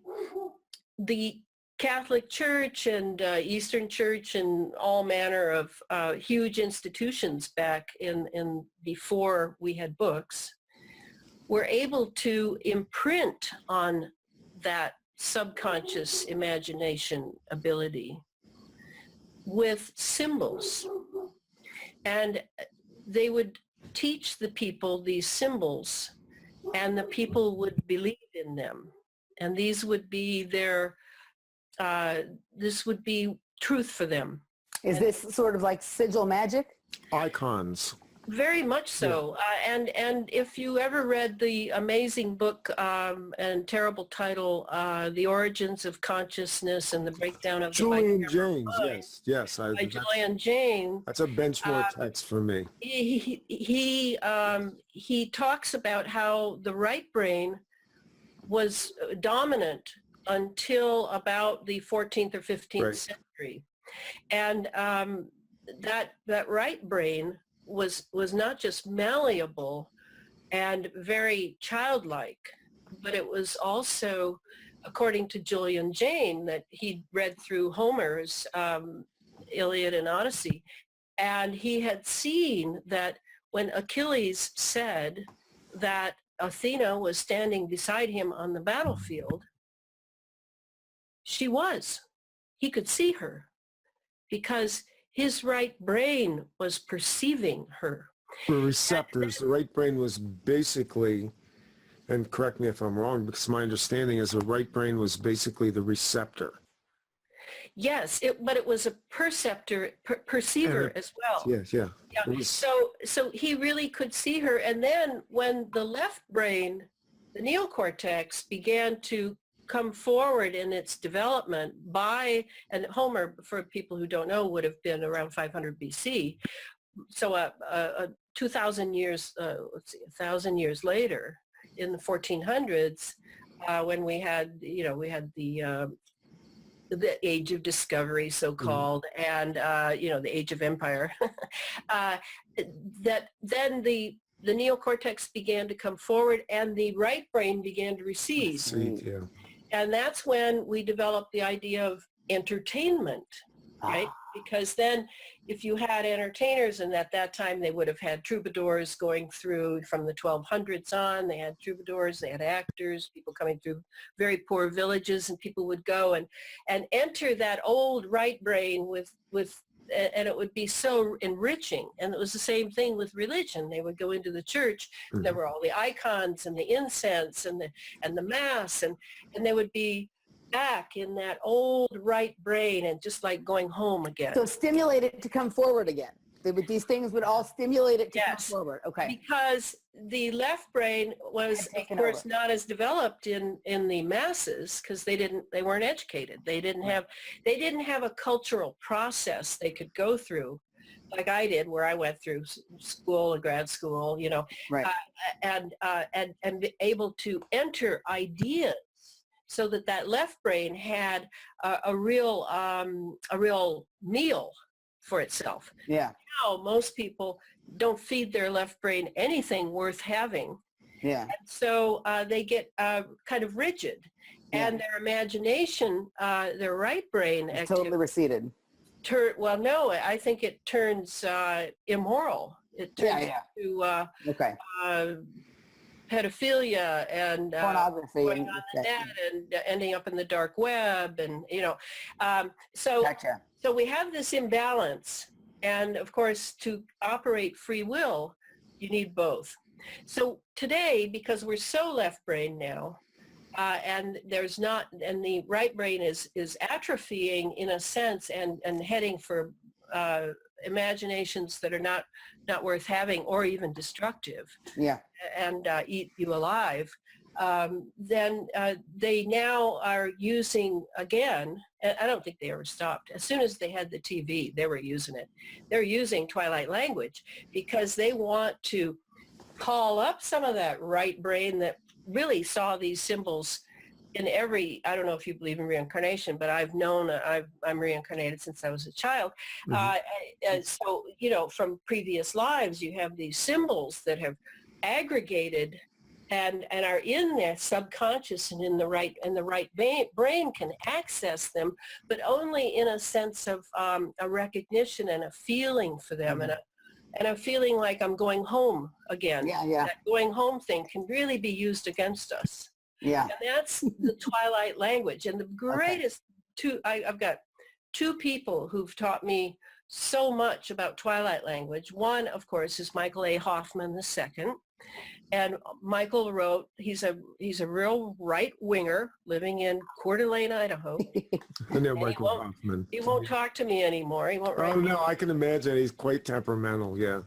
the Catholic Church and Eastern Church and all manner of huge institutions back in before we had books were able to imprint on that subconscious imagination ability with symbols. And they would teach the people these symbols, and the people would believe in them. And these would be this would be truth for them. Is this sort of like sigil magic? Icons. Very much so. And if you ever read the amazing book and terrible title, The Origins of Consciousness and the Breakdown of Julian the Jaynes, Mind, yes. by Julian Jaynes. That's a benchmark text for me. He talks about how the right brain was dominant until about the 14th or 15th century. And that right brain was not just malleable and very childlike, but it was also, according to Julian Jayne, that he'd read through Homer's Iliad and Odyssey, and he had seen that when Achilles said that Athena was standing beside him on the battlefield, she was. He could see her because his right brain was perceiving her. The receptors, the right brain was basically, and correct me if I'm wrong, because my understanding is the right brain was basically the receptor. Yes, but it was a perceiver as well. Yes, yeah. Yeah. So he really could see her. And then when the left brain, the neocortex, began to come forward in its development by, and Homer, for people who don't know, would have been around 500 BC. So 2,000 years, 1,000 years later, in the 1400s, when we had the age of discovery, so-called, and the age of empire, that then the neocortex began to come forward and the right brain began to recede. Yeah. And that's when we developed the idea of entertainment, right? Because then if you had entertainers, and at that time they would have had troubadours going through from the 1200s on, they had troubadours, they had actors, people coming through very poor villages, and people would go and enter that old right brain and it would be so enriching. And it was the same thing with religion. They would go into the church, there were all the icons and the incense and the mass, and they would be back in that old right brain and just like going home again. So stimulate it to come forward again. These things would all stimulate it to come forward. Okay. Because the left brain was, of course, not as developed in the masses because they weren't educated. They didn't have a cultural process they could go through like I did, where I went through school and grad school, Right. And be able to enter ideas so that left brain had a real meal for itself. Yeah. Now most people don't feed their left brain anything worth having. Yeah. And so they get kind of rigid, and their imagination, their right brain It's totally receded. I think it turns immoral. It turns to pedophilia and pornography, going on the net and ending up in the dark web, and so Gotcha. So we have this imbalance, and of course, to operate free will, you need both. So today, because we're so left brain now, and the right brain is atrophying in a sense, and heading for imaginations that are not worth having or even destructive. Yeah. And eat you alive. Then they now are using again, and I don't think they ever stopped. As soon as they had the TV, they were using it. They're using Twilight language because they want to call up some of that right brain that really saw these symbols in every, I don't know if you believe in reincarnation, but I've known, I'm reincarnated since I was a child. So, from previous lives, you have these symbols that have aggregated and are in their subconscious, and the right brain can access them, but only in a sense of a recognition and a feeling for them, and a feeling like I'm going home again. Yeah. That going home thing can really be used against us. Yeah. And that's the Twilight language. And the greatest I've got two people who've taught me so much about Twilight language. One, of course, is Michael A. Hoffman II. And Michael wrote, he's a real right-winger living in Coeur d'Alene, Idaho. I know Michael Hoffman. He won't talk to me anymore. He won't write me. No, I can imagine. He's quite temperamental, yeah.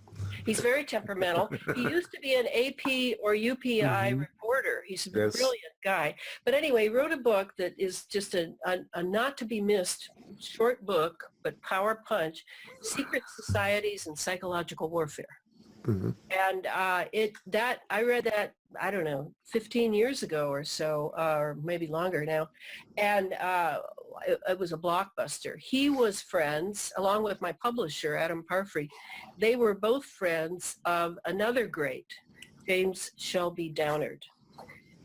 He's very temperamental. He used to be an AP or UPI reporter. He's a brilliant guy. But anyway, he wrote a book that is just a not to be missed short book, but power punch, Secret Societies and Psychological Warfare. And I read that, I don't know, 15 years ago or so, or maybe longer now. And it was a blockbuster. He was friends, along with my publisher, Adam Parfrey. They were both friends of another great, James Shelby Downard.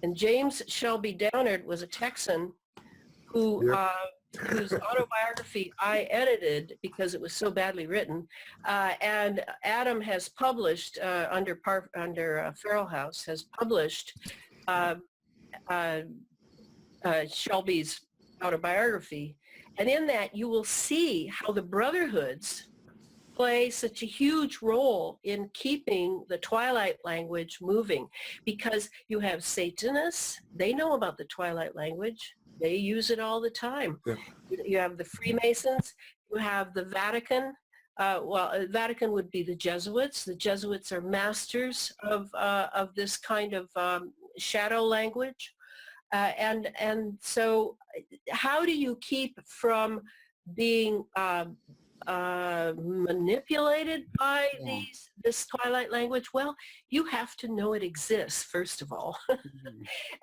And James Shelby Downard was a Texan who, whose autobiography I edited because it was so badly written. And Adam has published, under Feral House, has published Shelby's autobiography. And in that, you will see how the Brotherhoods play such a huge role in keeping the Twilight language moving, because you have Satanists, they know about the Twilight language, they use it all the time. Yeah. You have the Freemasons, you have the Vatican. Vatican would be the Jesuits. The Jesuits are masters of this kind of shadow language. And so how do you keep from being manipulated by this Twilight language? Well, you have to know it exists, first of all.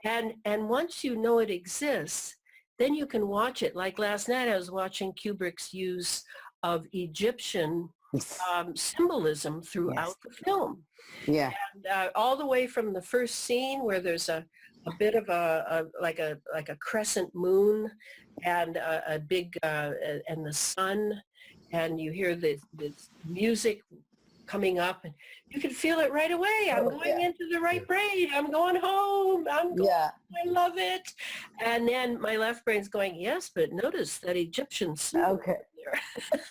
And once you know it exists, then you can watch it. Like last night, I was watching Kubrick's use of Egyptian symbolism throughout the film. Yeah. And all the way from the first scene where there's a bit of like a crescent moon and a big and the sun, and you hear the music coming up, and you can feel it right away. I'm going into the right brain. I'm going home. I love it. And then my left brain's going, yes, but notice that Egyptian symbol. Okay.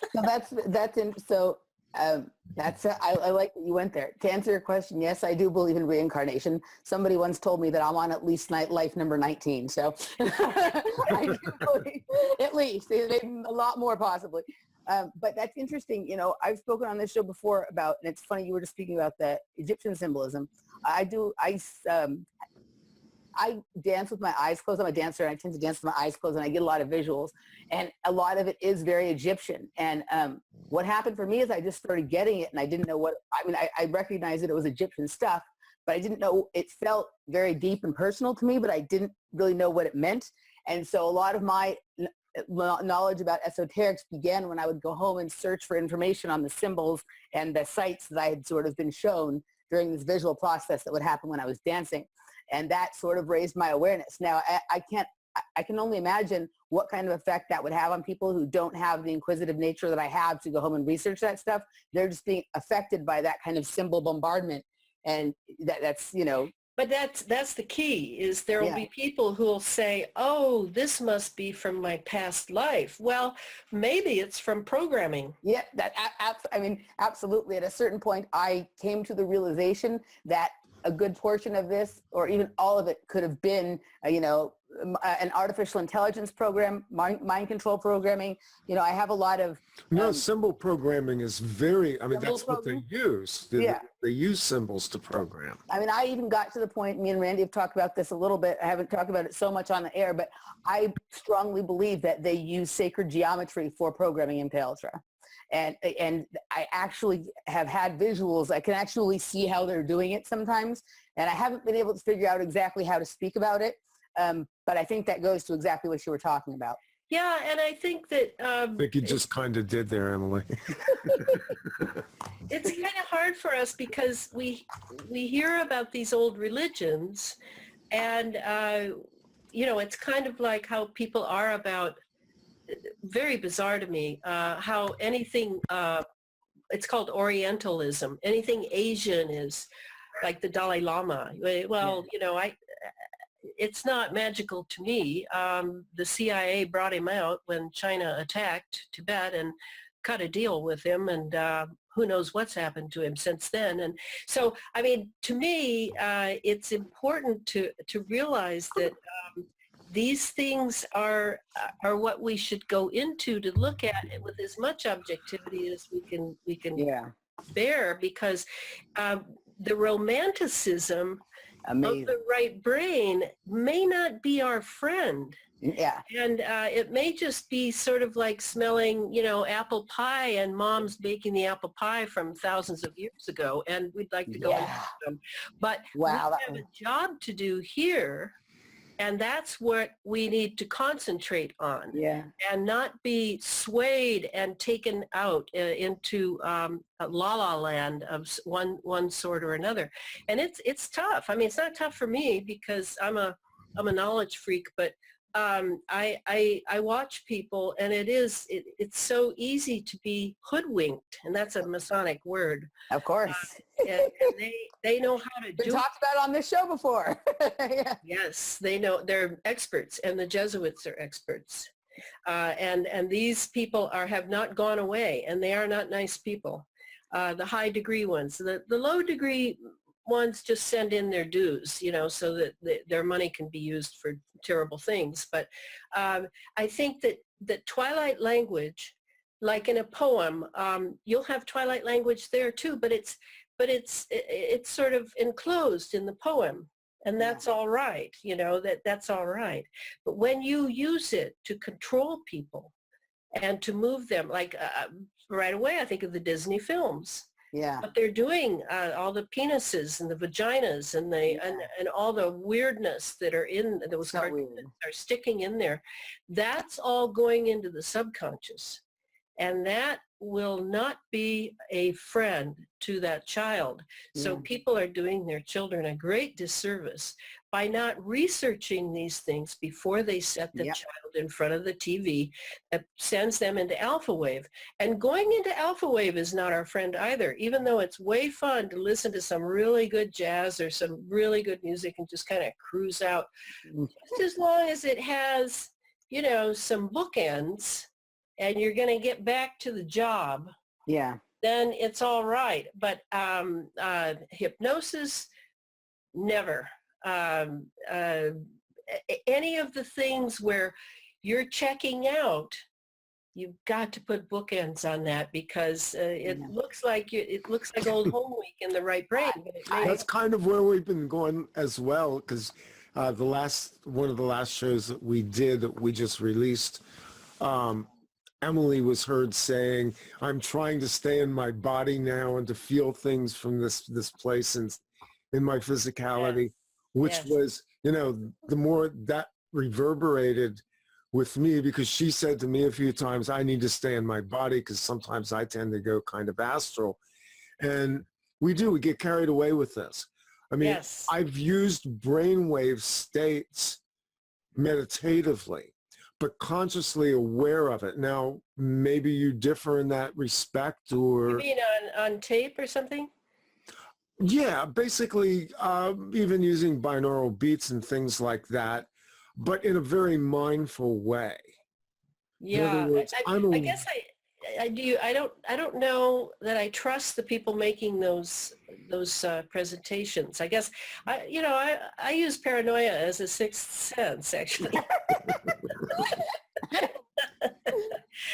So I like that you went there. To answer your question, yes, I do believe in reincarnation. Somebody once told me that I'm on at least life number 19. So I do believe, at least, a lot more possibly. But that's interesting. You know, I've spoken on this show before about, and it's funny, you were just speaking about the Egyptian symbolism. I dance with my eyes closed. I'm a dancer, and I tend to dance with my eyes closed, and I get a lot of visuals. And a lot of it is very Egyptian. And what happened for me is I just started getting it, and I didn't know what, I mean, I recognized that it was Egyptian stuff, but I didn't know, it felt very deep and personal to me, but I didn't really know what it meant. And so a lot of my knowledge about esoterics began when I would go home and search for information on the symbols and the sites that I had sort of been shown during this visual process that would happen when I was dancing. And that sort of raised my awareness. Now, I can only imagine what kind of effect that would have on people who don't have the inquisitive nature that I have to go home and research that stuff. They're just being affected by that kind of symbol bombardment. And that's, you know. But that's the key, is there will be people who will say, oh, this must be from my past life. Well, maybe it's from programming. Yeah, I mean, absolutely. At a certain point, I came to the realization that a good portion of this, or even all of it, could have been, you know, an artificial intelligence program, mind control programming. You know, I have a lot of... No, symbol programming is very, I mean, that's what they use. They use symbols to program. I mean, I even got to the point, me and Randy have talked about this a little bit. I haven't talked about it so much on the air, but I strongly believe that they use sacred geometry for programming in Paltra. And I actually have had visuals. I can actually see how they're doing it sometimes. And I haven't been able to figure out exactly how to speak about it. But I think that goes to exactly what you were talking about. Yeah, and I think that... I think you just kind of did there, Emily. It's kind of hard for us because we hear about these old religions, and, you know, it's kind of like how people are about... Very bizarre to me, how anything, it's called Orientalism, anything Asian is like the Dalai Lama. Well, you know, it's not magical to me. The CIA brought him out when China attacked Tibet and cut a deal with him, and who knows what's happened to him since then. And so, I mean, to me, it's important to realize that these things are what we should go into to look at it with as much objectivity as we can bear, because the romanticism of the right brain may not be our friend. Yeah. And it may just be sort of like smelling, you know, apple pie, and mom's baking the apple pie from thousands of years ago, and we'd like to go and eat them. But we have a job to do here And that's what we need to concentrate on, Yeah. and not be swayed and taken out into a la-la land of one sort or another. And it's tough. I mean, it's not tough for me because I'm a knowledge freak, but I watch people, and it's so easy to be hoodwinked, and that's a Masonic word. Of course. And they know how to Been do it. talked about on this show before. Yeah. Yes, they know, they're experts, and the Jesuits are experts. And these people have not gone away, and they are not nice people. The high degree ones, the low degree ones just send in their dues, so that their money can be used for terrible things. But I think that Twilight language, like in a poem, you'll have Twilight language there too, but it's sort of enclosed in the poem, and that's all right, that's all right. But when you use it to control people and to move them, like right away I think of the Disney films. Yeah. But they're doing all the penises and the vaginas and and all the weirdness that are in those So cartoons weird. are sticking in there. That's all going into the subconscious. And that will not be a friend to that child. So Yeah. people are doing their children a great disservice by not researching these things before they set the Yep. child in front of the TV that sends them into alpha wave. And going into alpha wave is not our friend either, even though it's way fun to listen to some really good jazz or some really good music and just kind of cruise out. Just as long as it has, some bookends, and you're going to get back to the job, Yeah. then it's all right. But hypnosis, never. Any of the things where you're checking out, you've got to put bookends on that, because it looks like old home week in the right brain. But it may, That's kind of where we've been going as well, because one of the last shows that we did that we just released, Emily was heard saying, "I'm trying to stay in my body now and to feel things from this place and in my physicality," which Yes. was, the more that reverberated with me, because she said to me a few times, "I need to stay in my body because sometimes I tend to go kind of astral." And we get carried away with this. I mean, Yes. I've used brainwave states meditatively, but consciously aware of it. Now, maybe you differ in that respect, or... You mean on tape or something? Yeah, basically, even using binaural beats and things like that, but in a very mindful way. In Yeah, other words, I guess I do. I don't know that I trust the people making those presentations. I guess I use paranoia as a sixth sense, actually.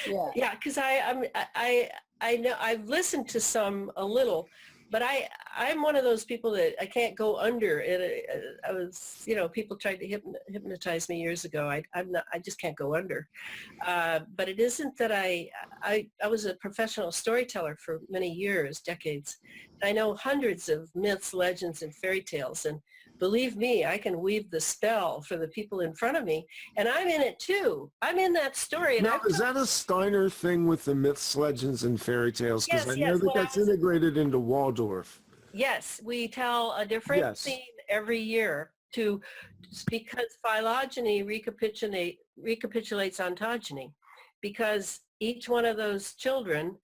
Yeah. Yeah, because I know I've listened to some a little, but I'm one of those people that I can't go under it. I was, people tried to hypnotize me years ago. I just can't go under. But it isn't that I was a professional storyteller for many years, decades. I know hundreds of myths, legends, and fairy tales. And believe me, I can weave the spell for the people in front of me. And I'm in it too. I'm in that story. And now, is that a Steiner thing with the myths, legends, and fairy tales? Because Yes, I know yes. that Well, that's integrated into Waldorf. Yes, we tell a different theme every year because phylogeny recapitulates ontogeny, because each one of those children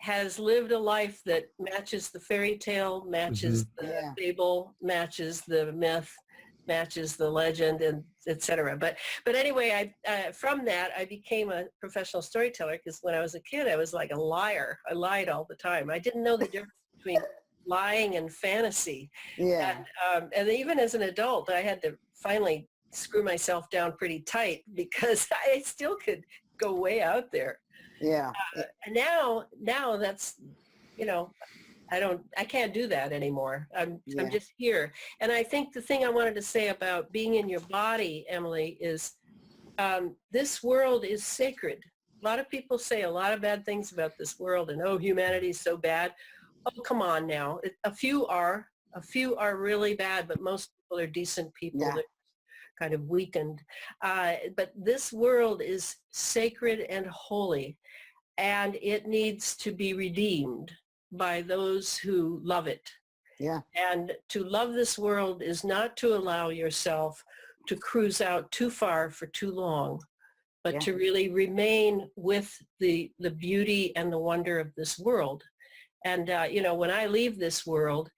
has lived a life that matches the fairy tale, matches the fable, matches the myth, matches the legend, and etc. But anyway, from that I became a professional storyteller, because when I was a kid I was like a liar. I lied all the time. I didn't know the difference between lying and fantasy. Yeah. And even as an adult, I had to finally screw myself down pretty tight, because I still could go way out there. Yeah. And now that's, I can't do that anymore. I'm just here. And I think the thing I wanted to say about being in your body, Emily, is this world is sacred. A lot of people say a lot of bad things about this world, and humanity is so bad. Oh, come on now. A few are really bad, but most people are decent people. Yeah. They're kind of weakened. But this world is sacred and holy, and it needs to be redeemed by those who love it. Yeah. And to love this world is not to allow yourself to cruise out too far for too long, but Yeah. to really remain with the beauty and the wonder of this world. And, you know, when I leave this world,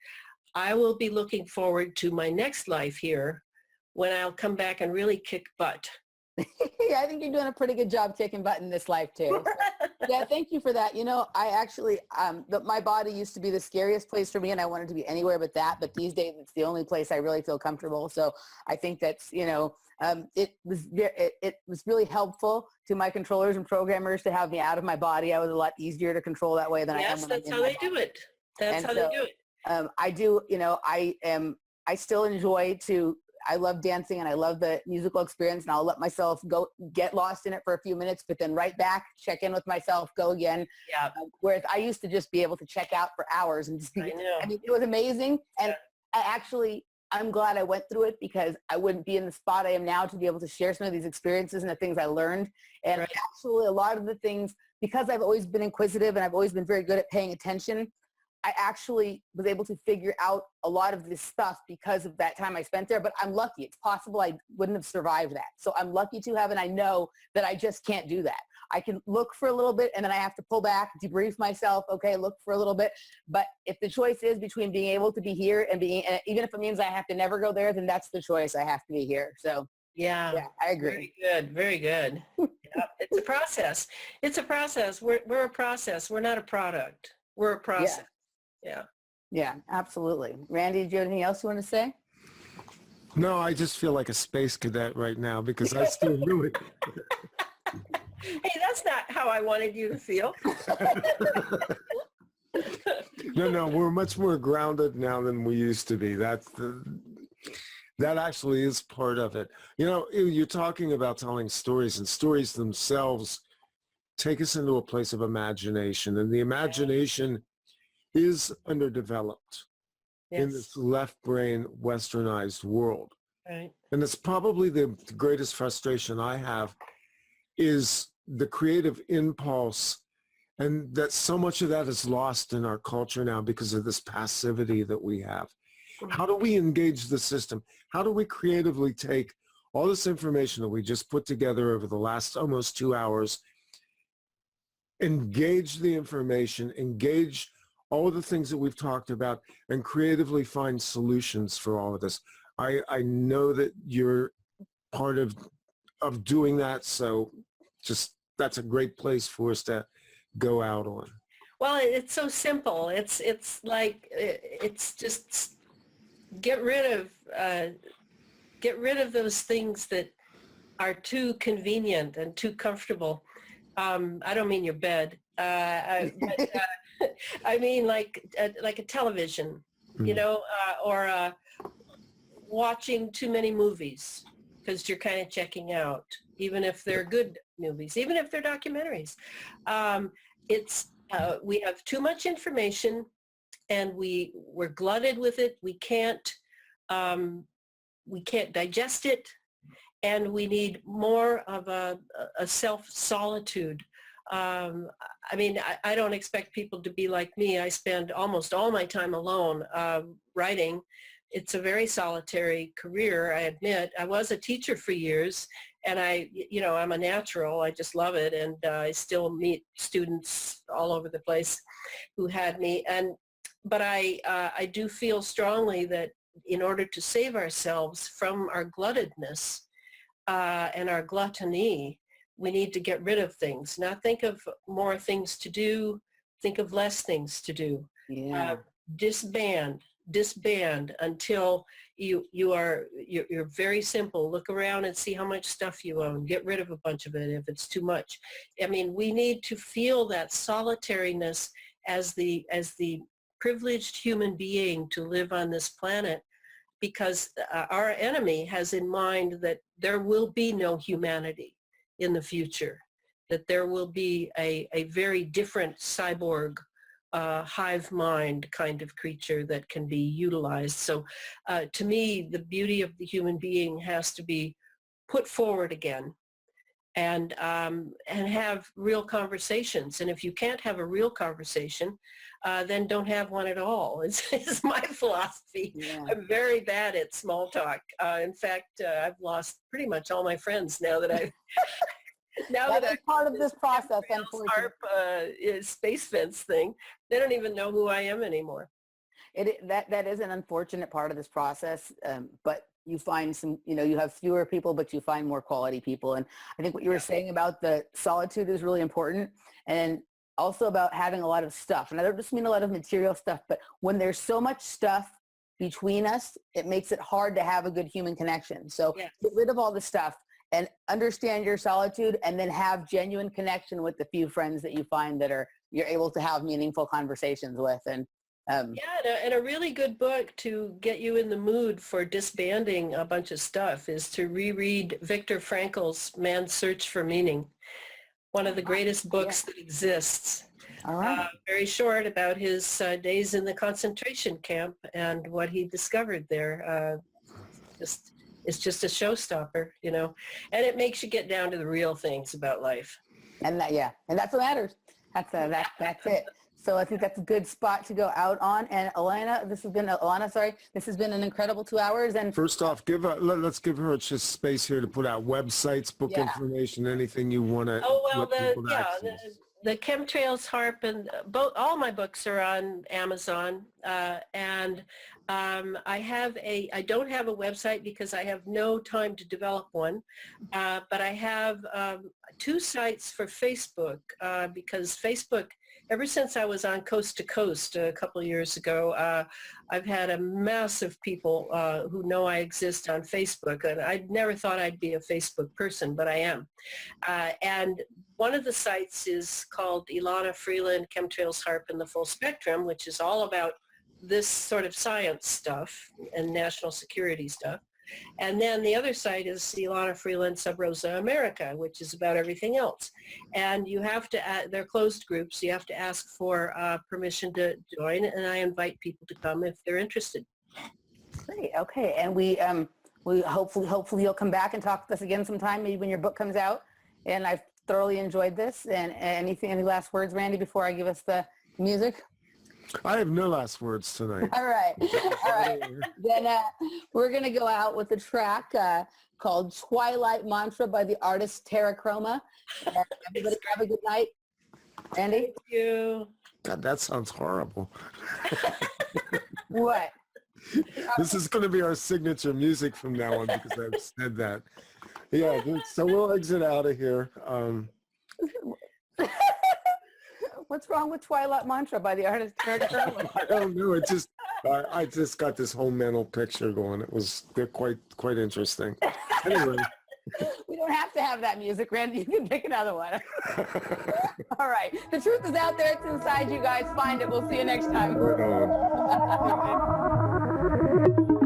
I will be looking forward to my next life here when I'll come back and really kick butt. Yeah, I think you're doing a pretty good job kicking butt in this life too. So, yeah, thank you for that. You know, I actually, my body used to be the scariest place for me, and I wanted to be anywhere but that. But these days, it's the only place I really feel comfortable. So I think that's, you know, it was really helpful to my controllers and programmers to have me out of my body. I was a lot easier to control that way than I am. Yes, that's how they do it. That's how they do it. I do, you know, I still enjoy I love dancing and I love the musical experience, and I'll let myself go get lost in it for a few minutes, but then right back, check in with myself, go again. Yeah. Whereas I used to just be able to check out for hours and just, I know. I mean, it was amazing. And I'm glad I went through it, because I wouldn't be in the spot I am now to be able to share some of these experiences and the things I learned. And actually a lot of the things, because I've always been inquisitive and I've always been very good at paying attention, I actually was able to figure out a lot of this stuff because of that time I spent there. But I'm lucky. It's possible I wouldn't have survived that. So I'm lucky to have, and I know that I just can't do that. I can look for a little bit, and then I have to pull back, debrief myself. Okay, look for a little bit. But if the choice is between being able to be here and being, and even if it means I have to never go there, then that's the choice. I have to be here. So yeah, I agree. Very good. Very good. Yeah, it's a process. It's a process. We're a process. We're not a product. We're a process. Yeah. Yeah, absolutely. Randy, do you have anything else you want to say? No, I just feel like a space cadet right now because I still do it. Hey, that's not how I wanted you to feel. No, we're much more grounded now than we used to be. That actually is part of it. You know, you're talking about telling stories, and stories themselves take us into a place of imagination, and the imagination is underdeveloped in this left brain westernized world. Right. And it's probably the greatest frustration I have is the creative impulse, and that so much of that is lost in our culture now because of this passivity that we have. How do we engage the system? How do we creatively take all this information that we just put together over the last almost 2 hours, engage the information, engage all of the things that we've talked about, and creatively find solutions for all of this? I know that you're part of doing that, so just that's a great place for us to go out on. Well, it's so simple. It's like, it's just get rid of those things that are too convenient and too comfortable. I don't mean your bed. I mean like a television, you know, or watching too many movies because you're kind of checking out, even if they're good movies, even if they're documentaries. We have too much information, and we're glutted with it. We can't digest it, and we need more of a self-solitude. I mean, I don't expect people to be like me. I spend almost all my time alone writing. It's a very solitary career, I admit. I was a teacher for years, and I'm a natural. I just love it, and I still meet students all over the place who had me. But I do feel strongly that in order to save ourselves from our gluttedness and our gluttony, we need to get rid of things, not think of more things to do, think of less things to do. Yeah. Disband until you're very simple. Look around and see how much stuff you own. Get rid of a bunch of it if it's too much. I mean, we need to feel that solitariness as the privileged human being to live on this planet, because our enemy has in mind that there will be no humanity in the future, that there will be a very different cyborg hive mind kind of creature that can be utilized. So to me, the beauty of the human being has to be put forward again, and have real conversations. And if you can't have a real conversation, then don't have one at all. Is my philosophy. Yeah. I'm very bad at small talk. In fact, I've lost pretty much all my friends now that I've That is part of this process, unfortunately. HAARP space fence thing. They don't even know who I am anymore. That is an unfortunate part of this process, but you find some, you have fewer people, but you find more quality people. And I think what you were saying about the solitude is really important, and also about having a lot of stuff. And I don't just mean a lot of material stuff, but when there's so much stuff between us, it makes it hard to have a good human connection. So get rid of all the stuff and understand your solitude, and then have genuine connection with the few friends that you find that you're able to have meaningful conversations with. And and a really good book to get you in the mood for disbanding a bunch of stuff is to reread Viktor Frankl's Man's Search for Meaning, one of the greatest books that exists. All right. Very short, about his days in the concentration camp and what he discovered there. It's just a showstopper, and it makes you get down to the real things about life. And that's what matters. That's it. So I think that's a good spot to go out on. And Elana, this has been an incredible 2 hours. And First off, let's give her just space here to put out websites, book information, anything you want to. Oh, well, the Chemtrails, HAARP, and all my books are on Amazon. And I don't have a website because I have no time to develop one. But I have 2 sites for Facebook, because Facebook, ever since I was on Coast to Coast a couple of years ago, I've had a mass of people who know I exist on Facebook, and I never thought I'd be a Facebook person, but I am. And one of the sites is called Elana Freeland, Chemtrails, HAARP, and the Full Spectrum, which is all about this sort of science stuff and national security stuff. And then the other site is Elana Freeland, Sub Rosa America, which is about everything else. And you have to, they're closed groups, so you have to ask for permission to join, and I invite people to come if they're interested. great. Okay. And we hopefully you'll come back and talk with us again sometime, maybe when your book comes out. And I've thoroughly enjoyed this. And any last words, Randy, before I give us the music? I have no last words tonight. All right. Then we're going to go out with a track called Twilight Mantra by the artist Terra Chroma. Everybody have a good night. Randy? Thank you. God, that sounds horrible. What? This is going to be our signature music from now on because I've said that. Yeah, so we'll exit out of here. What's wrong with Twilight Mantra by the artist Terra Chroma? I don't know. I just got this whole mental picture going. They're quite interesting. Anyway. We don't have to have that music, Randy. You can pick another one. All right. The truth is out there. It's inside you guys. Find it. We'll see you next time. Right on.